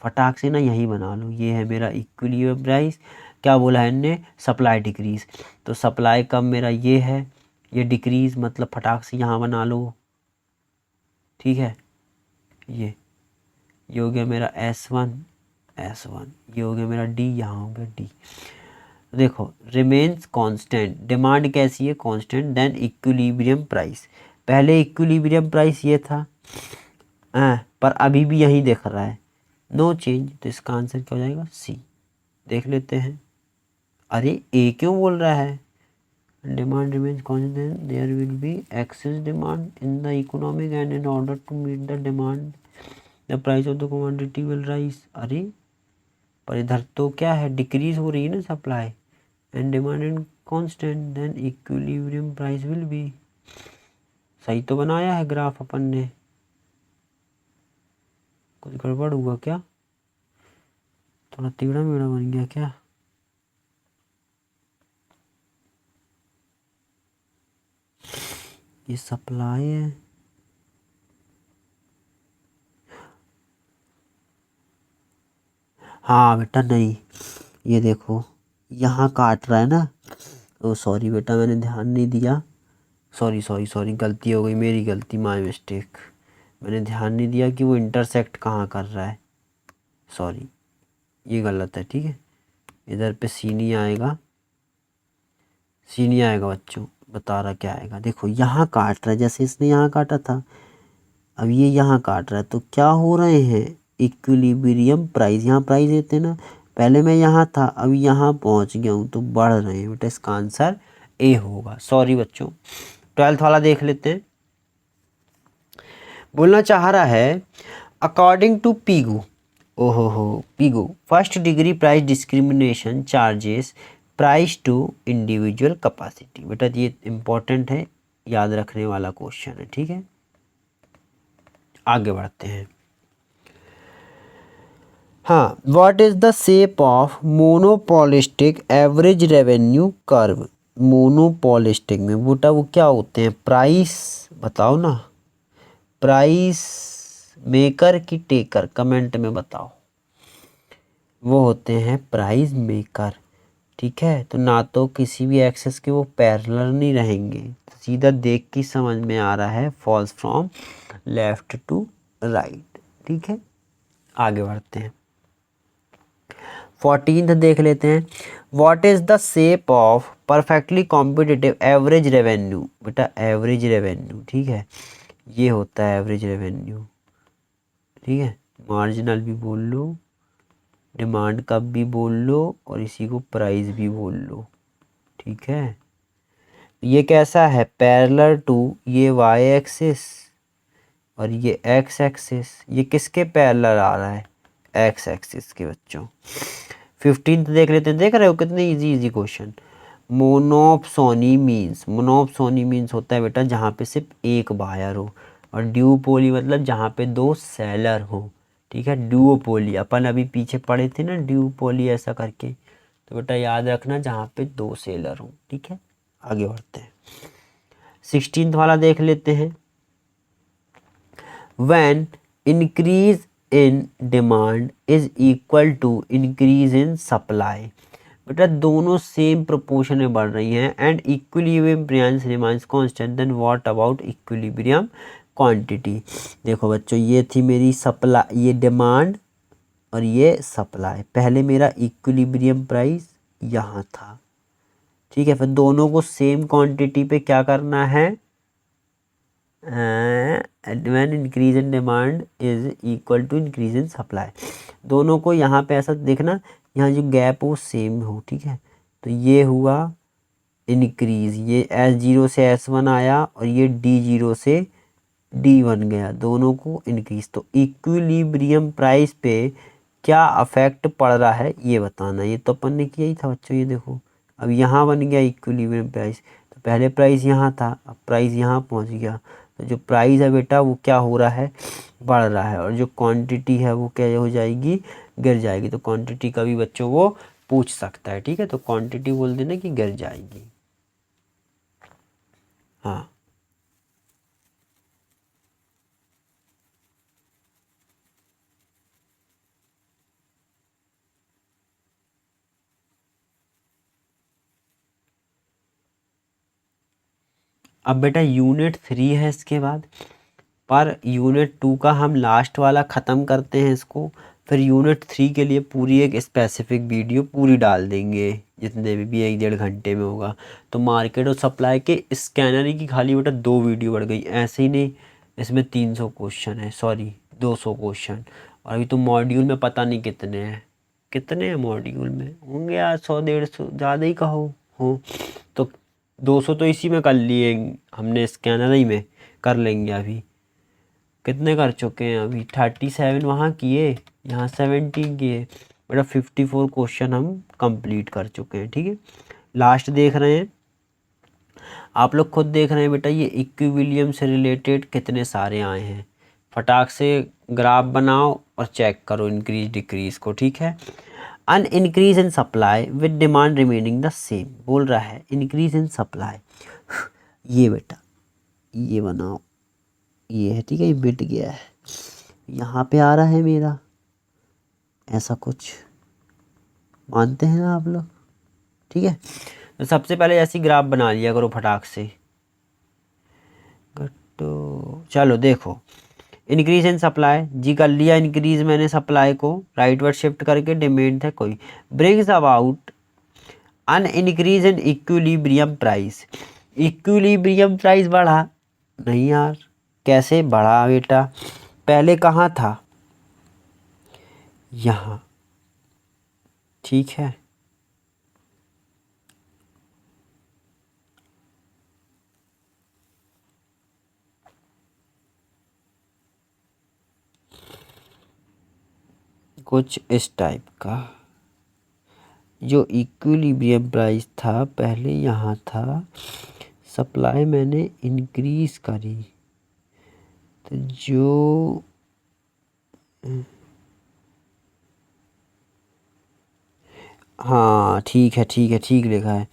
फटाक से ना यही बना लो, ये है मेरा इक्विलिब्रियम प्राइस। क्या बोला है इनने, सप्लाई डिक्रीज, तो सप्लाई कम मेरा ये है, ये डिक्रीज मतलब फटाक से यहाँ बना लो, ठीक है। ये हो गया मेरा S1, ये हो गया मेरा D, यहाँ हो गया D। देखो रिमेन्स कांस्टेंट, डिमांड कैसी है, कांस्टेंट, देन इक्विलिब्रियम प्राइस। पहले इक्विलिब्रियम प्राइस ये था पर अभी भी यही दिख रहा है, नो चेंज, तो इसका आंसर क्या हो जाएगा, C। देख लेते हैं, अरे A क्यों बोल रहा है, demand remains constant there will be excess demand in the economic and in order to meet the demand the price of the commodity will rise. अरे पर इधर तो क्या है, डिक्रीज हो रही है ना supply and demand in constant then equilibrium price will be. सही तो बनाया है ग्राफ अपन ने, कुछ गड़बड़ हुआ क्या, थोड़ा टेढ़ा मेढ़ा बन गया क्या। ये सप्लाई है, हाँ बेटा नहीं, ये देखो यहाँ काट रहा है ना, ओ सॉरी बेटा मैंने ध्यान नहीं दिया, सॉरी गलती हो गई, मेरी गलती, माय मिस्टेक, मैंने ध्यान नहीं दिया कि वो इंटरसेक्ट कहाँ कर रहा है, सॉरी ये गलत है, ठीक है। इधर पे सी नहीं आएगा, सी नहीं आएगा बच्चों, बता रहा क्या आएगा, देखो यहाँ काट रहा है, जैसे इसने यहाँ काटा था, अब ये यहाँ काट रहा है, तो क्या हो रहे हैं, इक्विलिब्रियम प्राइस, यहाँ प्राइस देते हैं ना, पहले मैं यहाँ था अब यहाँ पहुँच गया हूँ, तो बढ़ रहे हैं बेटा, इसका आंसर ए होगा। सॉरी बच्चों, 12th वाला देख लेते हैं। बोलना चाह रहा है अकॉर्डिंग टू पीगू, ओहो Pigou first degree price discrimination charges price to individual capacity. बेटा ये इम्पोर्टेंट है, याद रखने वाला क्वेश्चन है, ठीक है। आगे बढ़ते हैं। हाँ, what is the shape of monopolistic average revenue curve. Monopolistic में बेटा वो क्या होते हैं, प्राइस बताओ ना, प्राइस मेकर की टेकर, कमेंट में बताओ। वो होते हैं प्राइस मेकर, ठीक है। तो ना तो किसी भी एक्सेस के वो पैरेलल नहीं रहेंगे, तो सीधा देख के समझ में आ रहा है, falls from left to right, ठीक है। आगे बढ़ते हैं, 14th देख लेते हैं। What is the shape of perfectly competitive average revenue. बेटा एवरेज रेवेन्यू, ठीक है, ये होता है एवरेज रेवेन्यू, ठीक है। मार्जिनल भी बोल लो, डिमांड का भी बोल लो, और इसी को प्राइस भी बोल लो, ठीक है। ये कैसा है, पैरेलल टू ये वाई एक्सिस और ये एक्स एक्सिस, ये किसके पैरेलल आ रहा है, एक्स एक्सिस के बच्चों। 15th देख लेते हैं, देख रहे हो कितने इजी क्वेश्चन। मोनोप्सोनी मीन्स होता है बेटा जहाँ पे सिर्फ एक बायर हो, और ड्यूपोली मतलब जहाँ पे दो सेलर हो, ठीक है। ड्यूओपोली अपन अभी पीछे पढ़े थे ना, ड्यूपोली ऐसा करके, तो बेटा याद रखना जहाँ पे दो सेलर हो, ठीक है। आगे बढ़ते हैं, 16th वाला देख लेते हैं। When increase in demand is equal to increase in supply, बेटा दोनों सेम प्रोपोर्शन में बढ़ रही हैं, and equilibrium price remains constant, then what about equilibrium quantity. देखो बच्चों ये थी मेरी सप्लाई, ये डिमांड और ये सप्लाई, पहले मेरा इक्विलिब्रियम प्राइस यहाँ था, ठीक है। फिर दोनों को सेम क्वांटिटी पे क्या करना है, when increase in demand is equal to increase in supply, दोनों को यहाँ पे ऐसा देखना, यहाँ जो गैप हो सेम हो, ठीक है। तो ये हुआ इंक्रीज, ये S0 से S1 आया और ये D0 से D1 गया, दोनों को इंक्रीज। तो इक्विलिब्रियम प्राइस पे क्या अफेक्ट पड़ रहा है ये बताना, ये तो अपन ने किया ही था बच्चों। ये देखो अब यहाँ बन गया इक्विलिब्रियम प्राइस, तो पहले प्राइस यहाँ था, अब प्राइस यहाँ पहुँच गया, तो जो प्राइस है बेटा वो क्या हो रहा है, बढ़ रहा है, और जो क्वांटिटी है वो क्या हो जाएगी, गिर जाएगी। तो क्वांटिटी का भी बच्चों वो पूछ सकता है, ठीक है। तो क्वांटिटी बोल देना कि गिर जाएगी। हाँ अब बेटा यूनिट 3 है इसके बाद, पर यूनिट 2 का हम लास्ट वाला ख़त्म करते हैं इसको, फिर यूनिट 3 के लिए पूरी एक स्पेसिफिक वीडियो पूरी डाल देंगे, जितने भी 1-1.5 घंटे में होगा। तो मार्केट और सप्लाई के स्कैनर की खाली बेटा 2 वीडियो बढ़ गई, ऐसे ही नहीं, इसमें 300 क्वेश्चन है, सॉरी 200 क्वेश्चन, और अभी तो मॉड्यूल में पता नहीं कितने हैं, कितने हैं मॉड्यूल में, होंगे यार 100-150 ज़्यादा ही कहो हो। तो 200 तो इसी में कर लिए हमने, स्कैनर ही में कर लेंगे। अभी कितने कर चुके हैं, अभी 37 वहाँ किए, यहाँ 17 किए, बेटा 54 क्वेश्चन हम कंप्लीट कर चुके हैं। ठीक है, लास्ट देख रहे हैं, आप लोग खुद देख रहे हैं बेटा, ये इक्विलिब्रियम से रिलेटेड कितने सारे आए हैं। फटाक से ग्राफ बनाओ और चेक करो इंक्रीज डिक्रीज को। ठीक है, an increase in supply with demand remaining the same, बोल रहा है इंक्रीज इन सप्लाई। ये बेटा ये बनाओ, ये है, ठीक है, ये मिट गया है, यहाँ पे आ रहा है मेरा, ऐसा कुछ मानते हैं ना आप लोग। ठीक है, तो सबसे पहले ऐसी ग्राफ बना लिया करो फटाक से। तो चलो देखो, इंक्रीज इन सप्लाई जी कर लिया, इंक्रीज मैंने सप्लाई को राइट वर्ड शिफ्ट करके, डिमांड है कोई, brings about an increase in equilibrium price. Equilibrium price बढ़ा नहीं यार, कैसे बढ़ा बेटा, पहले कहाँ था, यहाँ, ठीक है, कुछ इस टाइप का, जो इक्विलिब्रियम प्राइस था पहले यहाँ था, सप्लाई मैंने इंक्रीज करी, तो जो हाँ ठीक है ठीक है, ठीक लिखा है,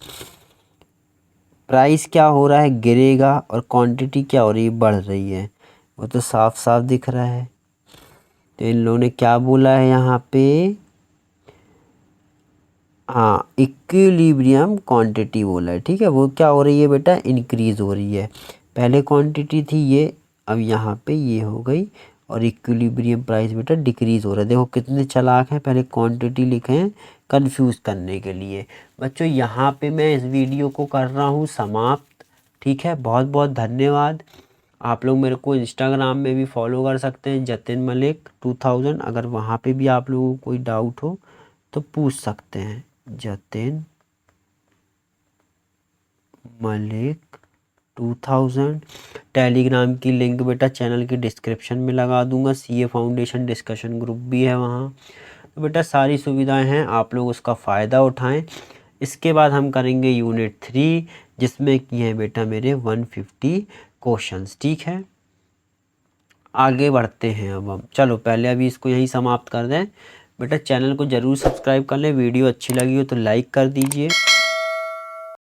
प्राइस क्या हो रहा है, गिरेगा, और क्वांटिटी क्या हो रही है, बढ़ रही है, वो तो साफ साफ दिख रहा है। तो इन लोगों ने क्या बोला है यहाँ पे, हाँ इक्विलिब्रियम क्वांटिटी बोला है। ठीक है, वो क्या हो रही है बेटा, इंक्रीज हो रही है, पहले क्वांटिटी थी ये, अब यहाँ पे ये हो गई, और इक्विलिब्रियम प्राइस बेटा डिक्रीज हो रहा है। देखो कितने चालाक हैं, पहले क्वांटिटी लिखे हैं कंफ्यूज करने के लिए। बच्चों यहाँ पे मैं इस वीडियो को कर रहा हूँ समाप्त। ठीक है, बहुत बहुत धन्यवाद। आप लोग मेरे को इंस्टाग्राम में भी फॉलो कर सकते हैं, जतिन मलिक 2000, अगर वहाँ पे भी आप लोगों को कोई डाउट हो तो पूछ सकते हैं, जतिन मलिक 2000। टेलीग्राम की लिंक बेटा चैनल की डिस्क्रिप्शन में लगा दूंगा, सीए फाउंडेशन डिस्कशन ग्रुप भी है वहाँ। तो बेटा सारी सुविधाएं हैं, आप लोग उसका फ़ायदा उठाएं। इसके बाद हम करेंगे यूनिट 3, जिसमें कि है बेटा मेरे 150 क्वेश्चंस। ठीक है, आगे बढ़ते हैं अब हम, चलो पहले अभी इसको यहीं समाप्त कर दें। बेटा चैनल को ज़रूर सब्सक्राइब कर लें, वीडियो अच्छी लगी हो तो लाइक कर दीजिए।